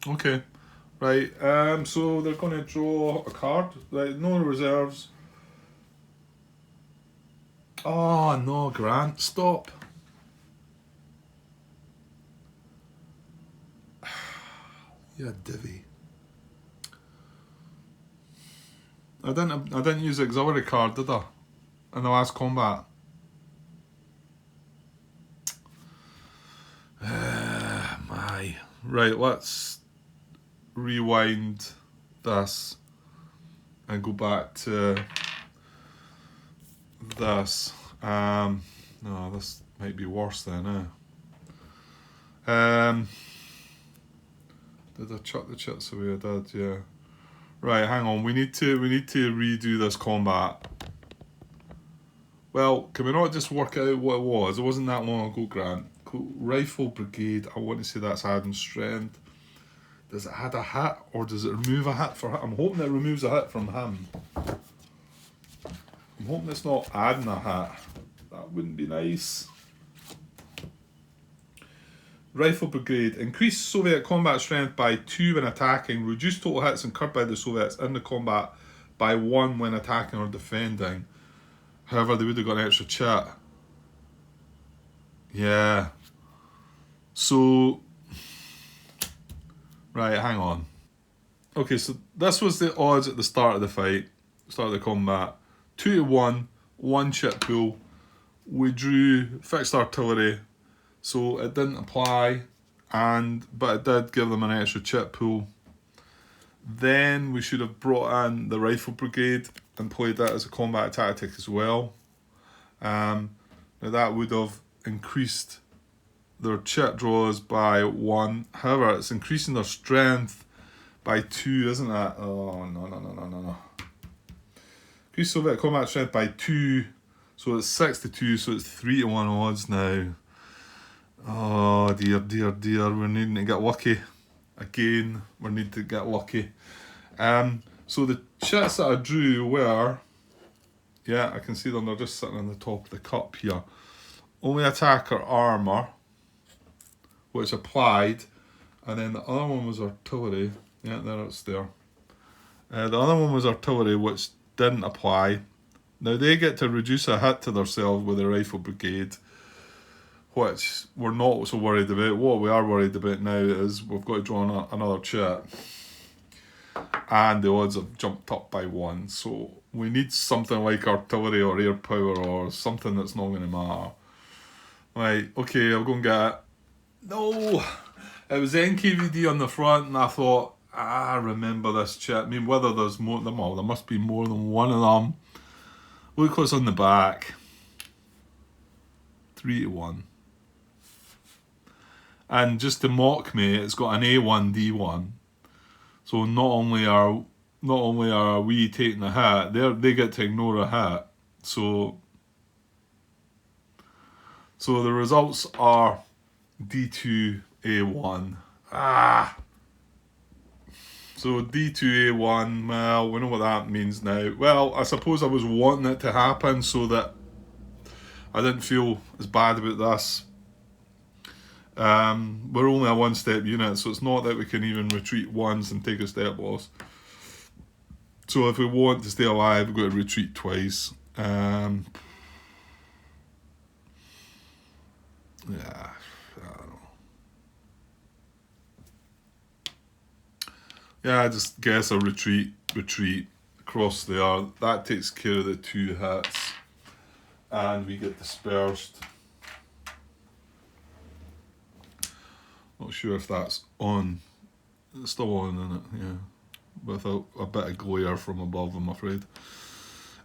A: okay. Right, so they're going to draw a card. Right, no reserves. Oh no, Grant, stop. Yeah, divvy. I didn't use the auxiliary card, did I? In the last combat. My. Right, let's rewind this and go back to this. No, this might be worse then, Did I chuck the chits away? I did, yeah. Right, hang on. We need to redo this combat. Well, can we not just work out what it was? It wasn't that long ago, Grant. Rifle Brigade. I want to say that's adding strength. Does it add a hit or does it remove a hit for him? I'm hoping it removes a hit from him. I'm hoping it's not adding a hit. That wouldn't be nice. Rifle Brigade. Increase Soviet combat strength by 2 when attacking. Reduce total hits incurred by the Soviets in the combat by 1 when attacking or defending. However, they would have got an extra chit. Yeah. So, right, hang on. Okay, so this was the odds at the start of the fight, start of the combat. 2-to-1, 1 chip pool. We drew fixed artillery, so it didn't apply, but it did give them an extra chip pool. Then we should have brought in the Rifle Brigade and played that as a combat tactic as well. Now that would have increased their chit draws by 1. However, it's increasing their strength by 2, isn't it? Oh, no. Increase Soviet combat strength by 2. So it's 6-2, so it's 3-1 odds now. Oh dear, dear, dear, we're needing to get lucky. Again, we need to get lucky. So the chits that I drew were, yeah, I can see them, they're just sitting on the top of the cup here. Only attacker armour, which applied, and then the other one was artillery. Yeah, there it's there. The other one was artillery, which didn't apply. Now they get to reduce a hit to themselves with the rifle brigade, which we're not so worried about. What we are worried about now is we've got to draw another chit, and the odds have jumped up by 1. So we need something like artillery or air power or something that's not going to matter. Right, okay, I'll go and get it. No! It was NKVD on the front, and I thought, I remember this chit. I mean, whether there's more, well, there must be more than one of them. Look what's on the back. 3-1. And just to mock me, it's got an A1D1. So not only are we taking a hit, they get to ignore a hit. So the results are D2A1. So D2A1, well, we know what that means now. Well, I suppose I was wanting it to happen so that I didn't feel as bad about this. We're only a one-step unit, so it's not that we can even retreat once and take a step loss. So if we want to stay alive, we've got to retreat twice. Yeah, I don't know. Yeah, I just guess a retreat, across there. That takes care of the 2 hits. And we get dispersed. Not sure if that's on. It's still on, isn't it? Yeah. With a bit of glare from above, I'm afraid.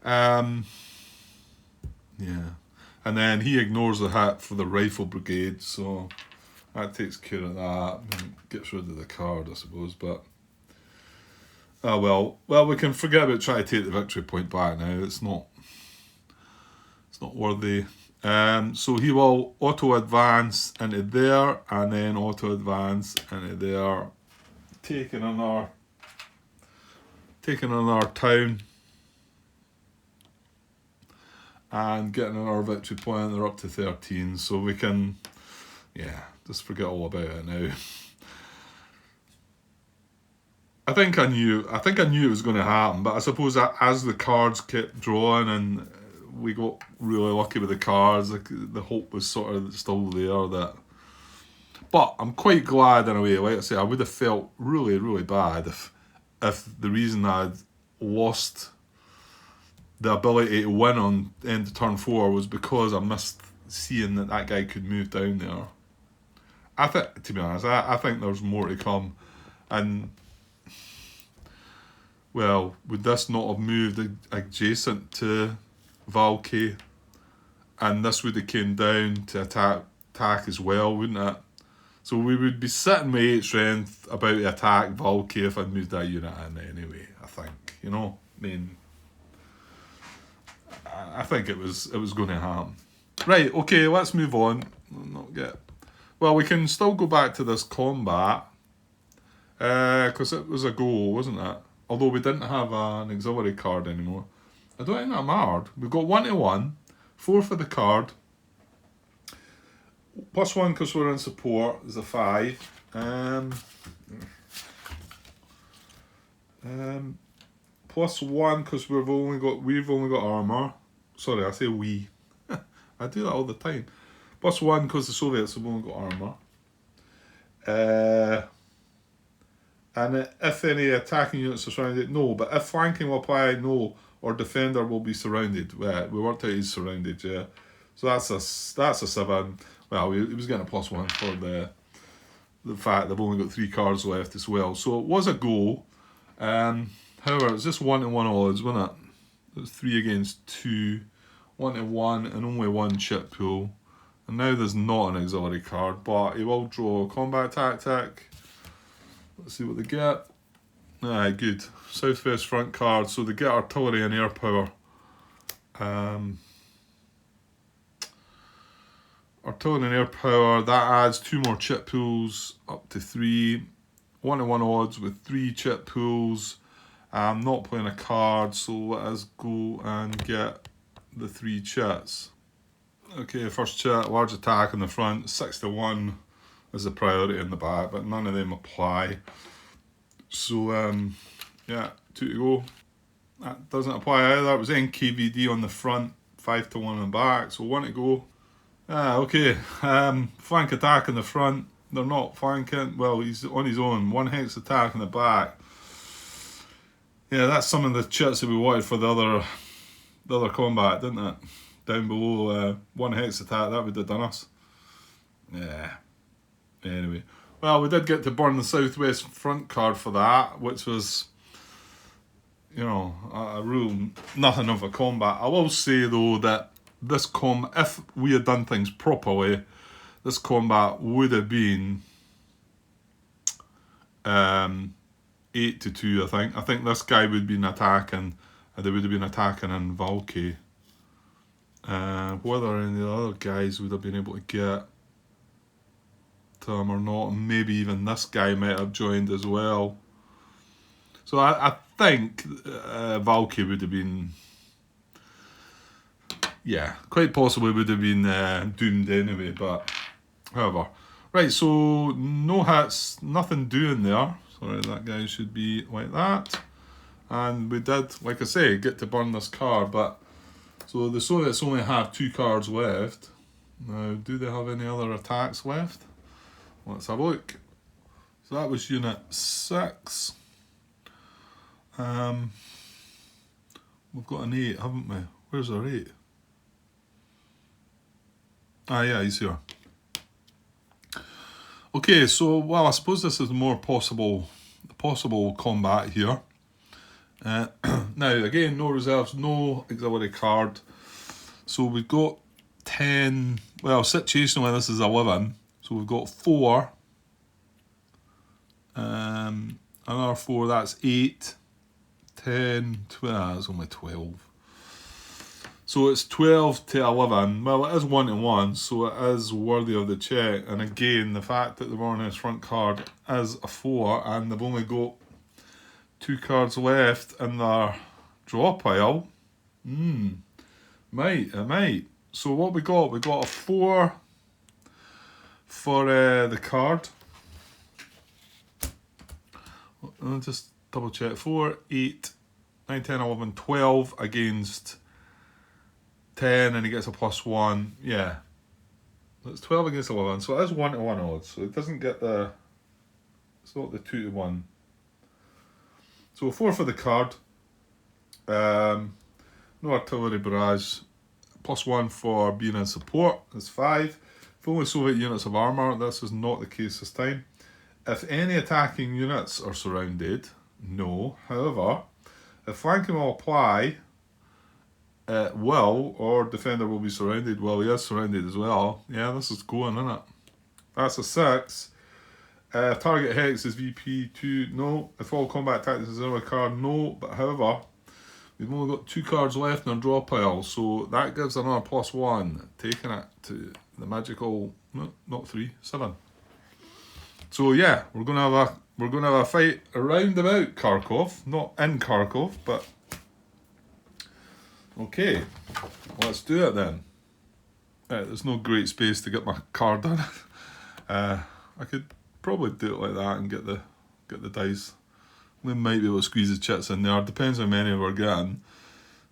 A: Yeah. And then he ignores the hit for the rifle brigade, so that takes care of that. And gets rid of the card, I suppose, but... well, we can forget about trying to take the victory point back now. It's not worthy. So he will auto-advance into there, and then auto-advance into there, taking on our town, and getting on our victory point. They're up to 13, so we can, yeah, just forget all about it now. I think I knew it was going to happen, but I suppose that as the cards kept drawing and we got really lucky with the cards, the hope was sort of still there that. But I'm quite glad in a way. Like I say, I would have felt really, really bad if the reason I'd lost the ability to win on end of turn 4 was because I missed seeing that guy could move down there. To be honest, I think there's more to come, and. Well, would this not have moved adjacent to Valky? And this would have came down to attack as well, wouldn't it? So we would be sitting with 8 strength about to attack Valky if I'd moved that unit in anyway, I think. You know? I mean, I think it was going to happen. Right, okay, let's move on. Well, we can still go back to this combat. Because it was a goal, wasn't it? Although we didn't have an auxiliary card anymore. I don't think that mattered. We've got 1-1, 4 for the card. +1 because we're in support is a 5. +1 because we've only got armour. Sorry, I say we. I do that all the time. +1 because the Soviets have only got armour. And if any attacking units are surrounded, no. But if flanking will apply, no. Or defender will be surrounded. Well, we worked out he's surrounded, yeah. So that's a 7. Well, he was getting a +1 for the fact they've only got 3 cards left as well. So it was a goal. However, it was just 1-1 odds, wasn't it? It was 3 against 2, 1-1, and only 1 chip pool. And now there's not an auxiliary card, but he will draw a combat tactic. Let's see what they get. Good. Southwest front card, so they get artillery and air power. artillery and air power, that adds 2 more chip pools up to 3. 1-to-1 odds with 3 chip pools. I'm not playing a card, so let us go and get the 3 chits. Okay, first chit, large attack in the front, 6-to-1 is the priority in the back, but none of them apply. So, yeah, 2 to go. That doesn't apply either. It was NKVD on the front, 5-to-1 in the back, so 1 to go. Okay, flank attack in the front. They're not flanking. Well, he's on his own. 1 hex attack in the back. Yeah, that's some of the chits that we wanted for the other combat, didn't it? Down below, 1 hex attack, that would have done us. Yeah. Anyway. Well, we did get to burn the Southwest Front card for that, which was, you know, a real nothing of a combat. I will say, though, that this if we had done things properly, this combat would have been 8-2, I think. I think this guy would have been attacking, they would have been attacking in Valky. Whether any of the other guys would have been able to get to him or not, and maybe even this guy might have joined as well. So I think Valky would have been, yeah, quite possibly would have been doomed anyway, but however. Right, so no hits, nothing doing there. Sorry, that guy should be like that. And we did, like I say, get to burn this card, but so the Soviets only have 2 cards left. Now, do they have any other attacks left? Let's have a look. So that was Unit 6. We've got an 8, haven't we? Where's our 8? Ah, yeah, he's here. Okay, so, well, I suppose this is more possible combat here. Now, again, no reserves, no auxiliary card. So we've got 10, well, situationally this is 11. So we've got 4. Another 4, that's 8, 10, 12, that's only 12. So it's 12 to 11. Well, it is 1-to-1, so it is worthy of the check. And again, the fact that the Warner's front card is a 4 and they've only got 2 cards left in their draw pile. Might. So what we got? We got a 4 for the card. I'll just double check. 4, 8, 9, 10, 11, 12 against 10, and he gets a +1. Yeah. It's 12 against 11, so it is 1-to-1 odds. So it doesn't get the, it's not the 2-to-1. So 4 for the card. No artillery barrage. +1 for being in support. That's 5. If only Soviet units have armour, this is not the case this time. If any attacking units are surrounded, no. However, if flanking will apply, will, or defender will be surrounded. Well, he is surrounded as well. Yeah, this is going, isn't it? That's a 6. If target hex is VP2, no. If all combat tactics is in a card, no. But however, we've only got 2 cards left in our draw pile, so that gives another +1, taking it to the magical, no, not 3, 7. So yeah, we're gonna have a fight around about Kharkov, not in Kharkov, but okay, let's do it then. There's no great space to get my card in. I could probably do it like that and get the dice. We might be able to squeeze the chits in there. Depends how many we're getting.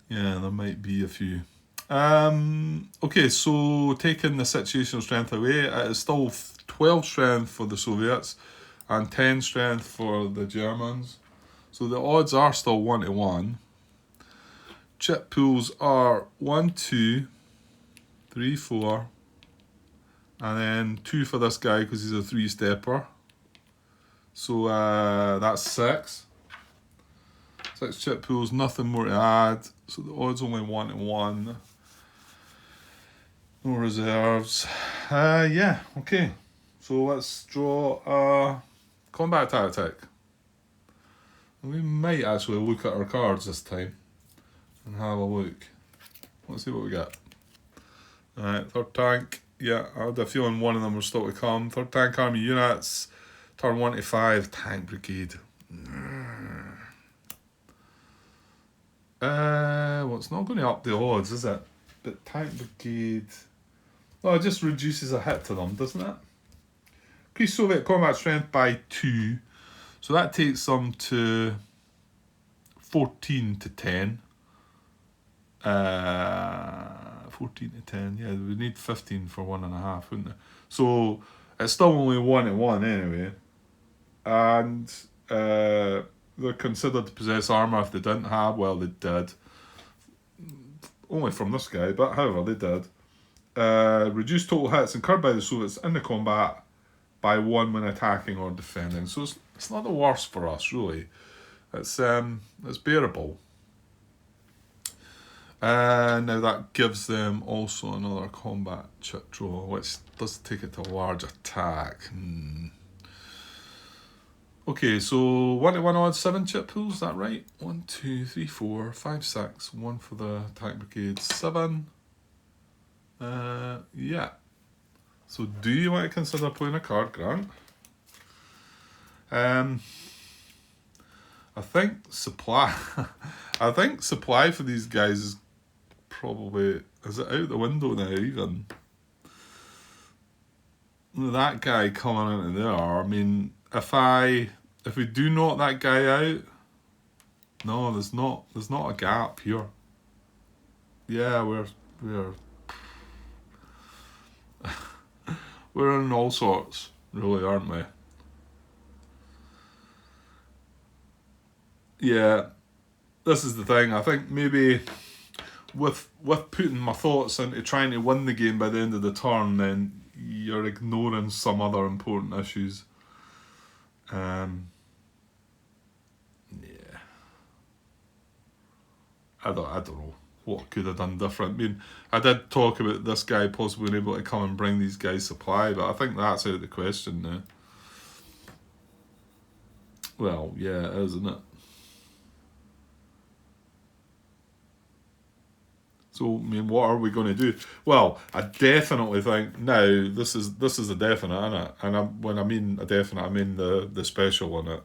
A: Yeah, there might be a few. Okay, so taking the situational strength away, it is still 12 strength for the Soviets and 10 strength for the Germans. So the odds are still 1-to-1. Chip pools are 1, 2, 3, 4, and then 2 for this guy because he's a 3-stepper. So that's 6. 6 chip pools, nothing more to add. So the odds only 1-to-1. No reserves. Yeah, okay. So let's draw a combat tactic. We might actually look at our cards this time and have a look. Let's see what we get. Alright, third tank, Yeah, I had a feeling one of them was still to come. 3rd Tank Army units, turn 1 to 5, Tank Brigade. Well, it's not going to up the odds, is it? But Tank Brigade... Well, it just reduces a hit to them, doesn't it? Increase Soviet combat strength by 2. So that takes them to 14 to 10. 14 to 10, yeah, we need 15 for 1.5, wouldn't it? So it's still only 1 to 1 anyway. And they're considered to possess armour if they didn't have, well, they did. Only from this guy, but however, they did. Reduce total hits incurred by the Soviets in the combat by 1 when attacking or defending. So it's not the worst for us, really. It's bearable. Now that gives them also another combat chip draw, which does take it to a large attack. Okay, so 1 to 1 odds, 7 chip pools, is that right? 1, 2, 3, 4, 5, 6. 1 for the Tank Brigade, 7. Yeah. So do you want to consider playing a card, Grant? I think supply I think supply for these guys is probably, is it out the window now even? That guy coming into there, I mean, if we do knock that guy out, no, there's not a gap here. Yeah, we're we're in all sorts, really, aren't we? Yeah, this is the thing. I think maybe with putting my thoughts into trying to win the game by the end of the turn, then you're ignoring some other important issues. Yeah. I don't know what could have done different. I mean, I did talk about this guy possibly being able to come and bring these guys supply, but I think that's out of the question now. Well, yeah, it is, isn't it? So, I mean, what are we going to do? Well, I definitely think now this is a definite, isn't it? And when I mean a definite, I mean the special on it.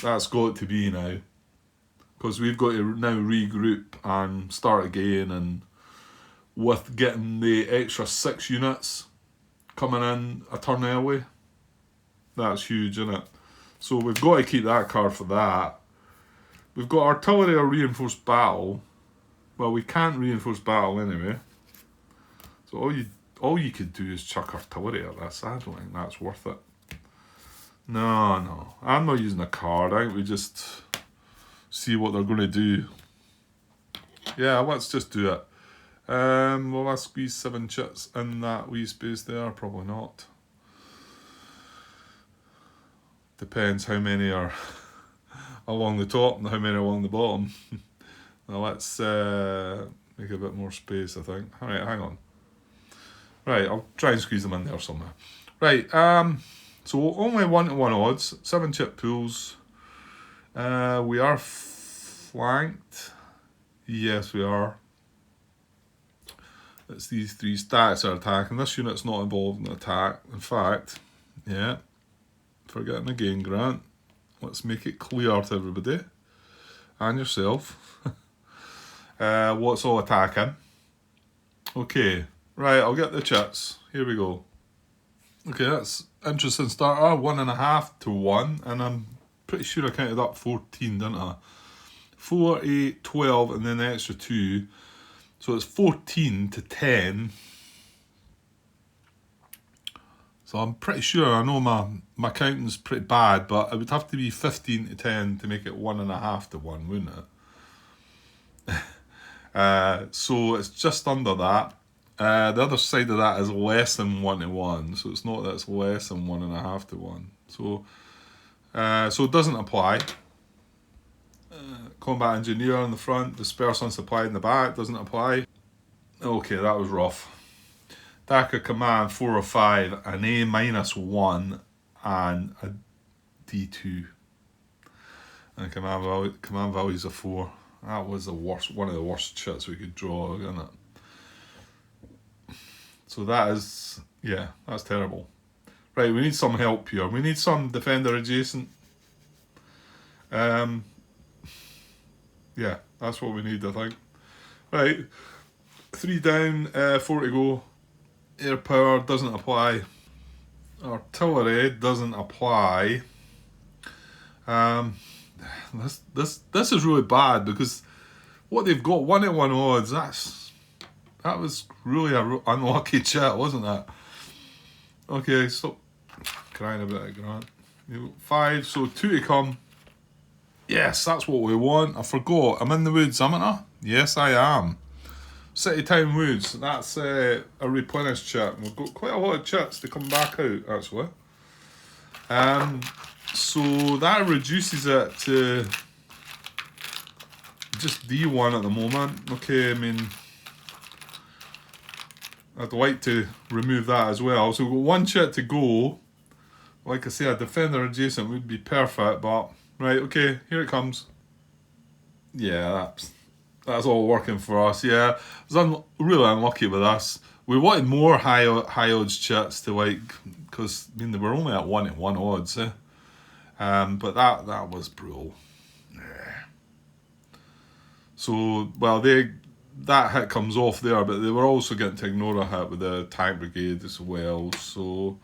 A: That's got to be now, because we've got to now regroup and start again. And with getting the extra 6 units coming in a turn early, that's huge, isn't it? So we've got to keep that card for that. We've got artillery or reinforced battle. Well, we can't reinforce battle anyway. So all you could do is chuck artillery at this. I don't think that's worth it. No. I'm not using a card. I think we just see what they're going to do. Yeah, let's just do it. Will I squeeze 7 chips in that wee space there? Probably not. Depends how many are along the top and how many are along the bottom. Now let's make a bit more space, I think. Alright, hang on. Right, I'll try and squeeze them in there somewhere. Right, so only 1 to 1 odds, 7 chip pools. We are flanked. Yes, we are. It's these 3 stacks are attacking. This unit's not involved in the attack. In fact, yeah, forgetting again, Grant. Let's make it clear to everybody and yourself. What's all attacking? Okay, right, I'll get the chips. Here we go. Okay, that's interesting starter. 1.5 to 1, and I'm pretty sure I counted up 14, didn't I? 4, 8, 12, and then the extra 2. So it's 14 to 10. So I'm pretty sure, I know my counting's pretty bad, but it would have to be 15 to 10 to make it 1.5 to 1, wouldn't it? So it's just under that. The other side of that is less than 1 to 1, so it's not that it's less than 1.5 to 1. So it doesn't apply. Combat engineer on the front, disperse unsupplied in the back, doesn't apply. Okay, that was rough. Attacker command 4 or 5, an A-1, and a D2. And command values of 4. That was the worst, one of the worst shits we could draw, isn't it? So that is, yeah, that's terrible. Right, we need some help here. We need some defender adjacent. Yeah, that's what we need, I think. Right, 3 down, 4 to go. Air power doesn't apply. Artillery doesn't apply. Um, this is really bad because what they've got 1-1 odds. That was really a unlucky chat, wasn't that? Okay, stop crying about it, Grant. 5, so 2 to come. Yes, that's what we want. I forgot. I'm in the woods, haven't I? Yes, I am. City Town Woods. That's a replenished chit. We've got quite a lot of chits to come back out, actually. So that reduces it to just D1 at the moment. Okay, I mean, I'd like to remove that as well. So we've got 1 chit to go. Like I say, a defender adjacent would be perfect, but right, okay, here it comes. Yeah, that's all working for us. Yeah, I was really unlucky with us. We wanted more high odds chits to like, because I mean they were only at 1-1 odds. But that was brutal. Yeah. So well that hit comes off there, but they were also getting to ignore a hit with the tank brigade as well. So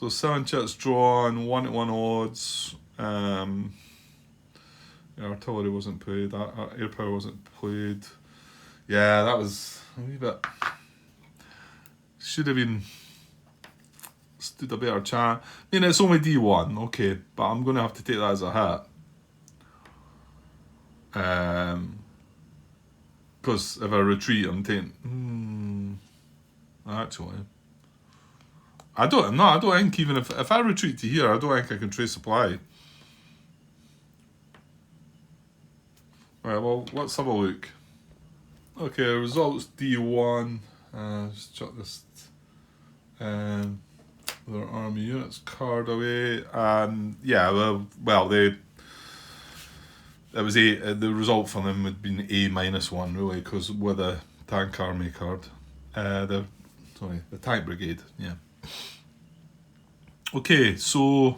A: 7 chits drawn, 1-1 odds. Artillery wasn't played. Air power wasn't played. Yeah, that was a wee bit. Should have been stood a better chance. I mean, it's only D1, okay, but I'm going to have to take that as a hit. Because if I retreat, I'm taking. Actually, I don't think even if I retreat to here, I don't think I can trace supply. Right, well, let's have a look. Okay, results D1. Just check this. Their army units card away, and yeah, well, it was A. The result for them would have been A-1 really, because with a tank army card, the tank brigade, yeah. Okay, so.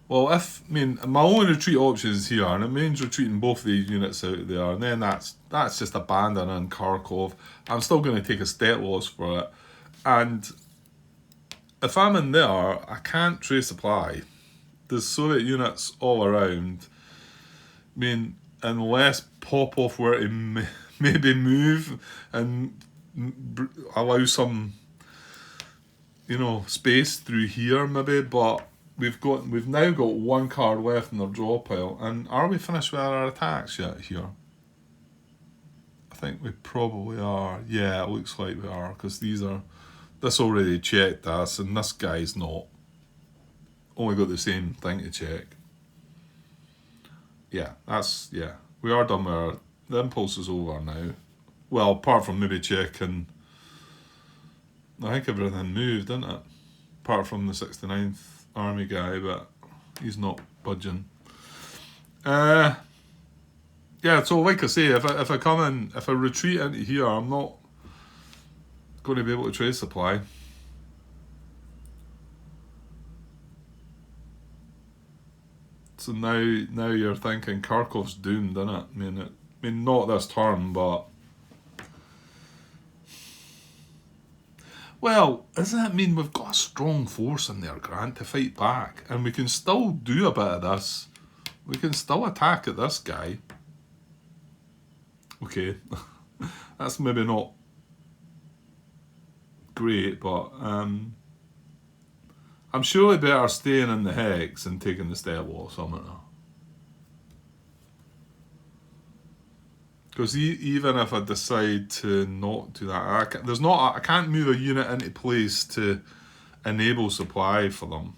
A: Well, my only retreat option is here, and it means retreating both these units out there, and then that's just abandoning Kharkov. I'm still going to take a step loss for it, and if I'm in there, I can't trace supply. There's Soviet units all around. I mean, unless Popov were to maybe move and allow some, space through here, maybe, but. We've now got 1 card left in their draw pile, and are we finished with our attacks yet here? I think we probably are. Yeah, it looks like we are, because this already checked us, and this guy's not. Only got the same thing to check. Yeah, we are done with the impulse is over now. Well, apart from maybe checking, I think everything moved, didn't it? Apart from the 69th army guy, but he's not budging. Yeah, so like I say, if I retreat into here, I'm not going to be able to trace supply. So now you're thinking Kharkov's doomed, isn't it? I mean not this turn, but well, does that mean we've got a strong force in there, Grant, to fight back? And we can still do a bit of this. We can still attack at this guy. Okay. That's maybe not great, but I'm surely better staying in the hex and taking the step loss, I'm not. Because even if I decide to not do that, I can't move a unit into place to enable supply for them.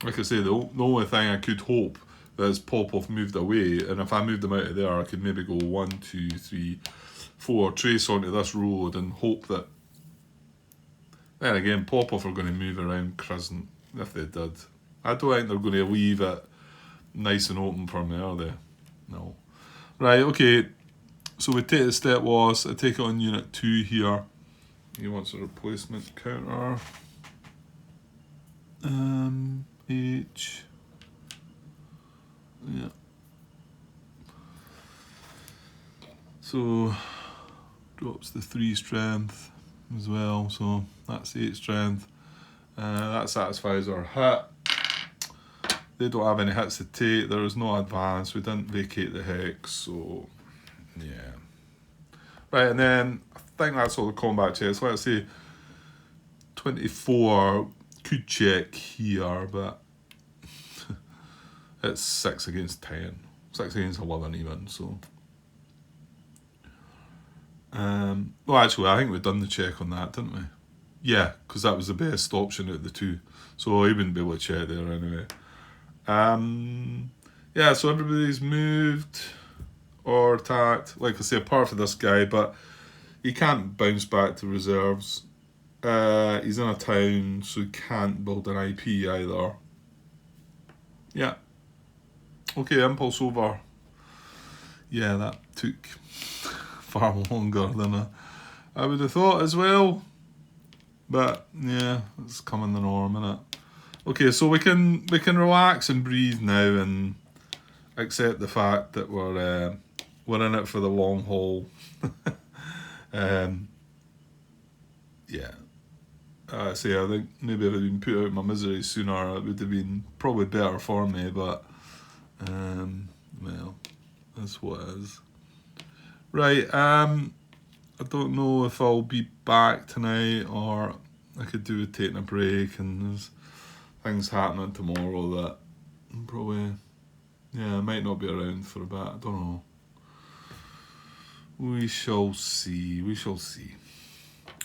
A: Like I say, the only thing I could hope is Popov moved away, and if I moved them out of there, I could maybe go 1, 2, 3, 4, trace onto this road and hope that. Then again, Popov are going to move around Crescent if they did. I don't think they're going to leave it nice and open for me, are they? No. Right, okay. So we take the step loss, I take it on unit 2 here. He wants a replacement counter. H. Yeah. So drops the 3 strength as well, so that's 8 strength. That satisfies our hit. They don't have any hits to take, there is no advance, we didn't vacate the hex, so yeah. Right, and then I think that's all the combat checks. Let's say 24 could check here, but it's 6 against 10. 6 against 11 even, so. Well, actually, I think we've done the check on that, didn't we? Yeah, because that was the best option out of the 2. So he wouldn't be able to check there anyway. Yeah, so everybody's moved or attacked, like I say, apart from this guy, but he can't bounce back to reserves. He's in a town, so he can't build an IP either. Yeah. Okay, impulse over. Yeah, that took far longer than I would have thought as well. But yeah, it's coming the norm, innit? Okay, so we can relax and breathe now and accept the fact that we're in it for the long haul. Yeah. I think maybe if I'd been put out of my misery sooner, it would have been probably better for me, but well, that's what it is. Right, I don't know if I'll be back tonight or I could do with taking a break, and there's things happening tomorrow that probably, yeah, I might not be around for a bit, I don't know. We shall see,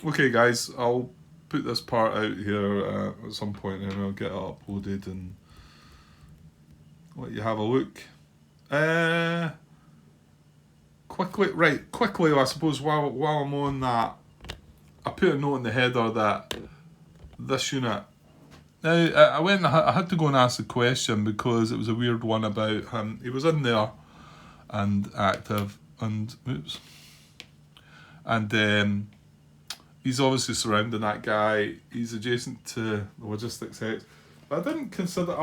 A: Okay guys, I'll put this part out here at some point and I'll get it uploaded and let you have a look. Quickly, I suppose, while I'm on that, I put a note in the header that this unit. Now, I had to go and ask the question because it was a weird one about him. He was in there and active, and oops. And he's obviously surrounding that guy. He's adjacent to the logistics hex. But I didn't consider.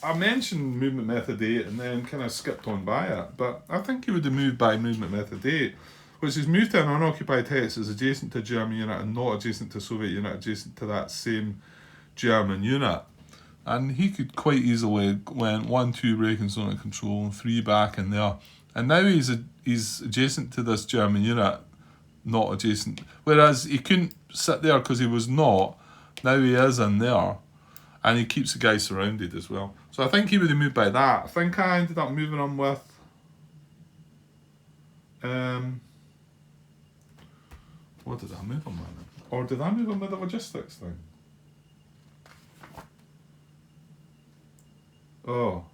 A: I mentioned movement method 8 and then kind of skipped on by it. But I think he would have moved by movement method 8, which is moved to an unoccupied hex is adjacent to German unit and not adjacent to Soviet unit, adjacent to that same German unit. And he could quite easily went 1, 2 breaking zone of control and 3 back in there. And now he's adjacent to this German unit, not adjacent. Whereas he couldn't sit there because he was not. Now he is in there. And he keeps the guy surrounded as well. So I think he would have moved by that. I think I ended up moving on with what did I move on with? Or did I move on with the logistics thing? Oh.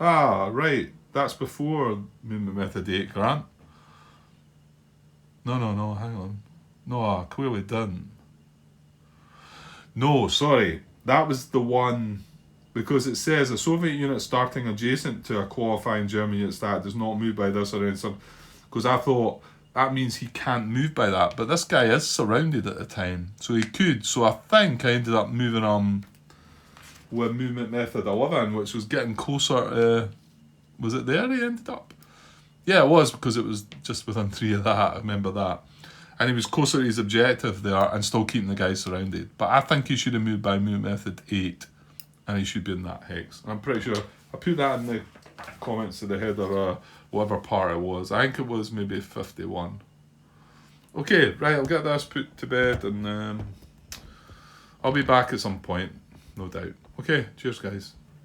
A: Ah, right. That's before movement method 8, Grant. No, hang on. No, I clearly didn't. No, sorry. That was the one, because it says a Soviet unit starting adjacent to a qualifying German unit stat does not move by this or any some. Because I thought that means he can't move by that. But this guy is surrounded at the time, so he could. So I think I ended up moving on with movement method 11, which was getting closer to. Was it there he ended up? Yeah, it was, because it was just within 3 of that. I remember that. And he was closer to his objective there and still keeping the guy surrounded. But I think he should have moved by movement method 8 and he should be in that hex. And I'm pretty sure I put that in the comments to the header, whatever part it was. I think it was maybe 51. Okay, right, I'll get this put to bed and I'll be back at some point, no doubt. Okay, cheers guys.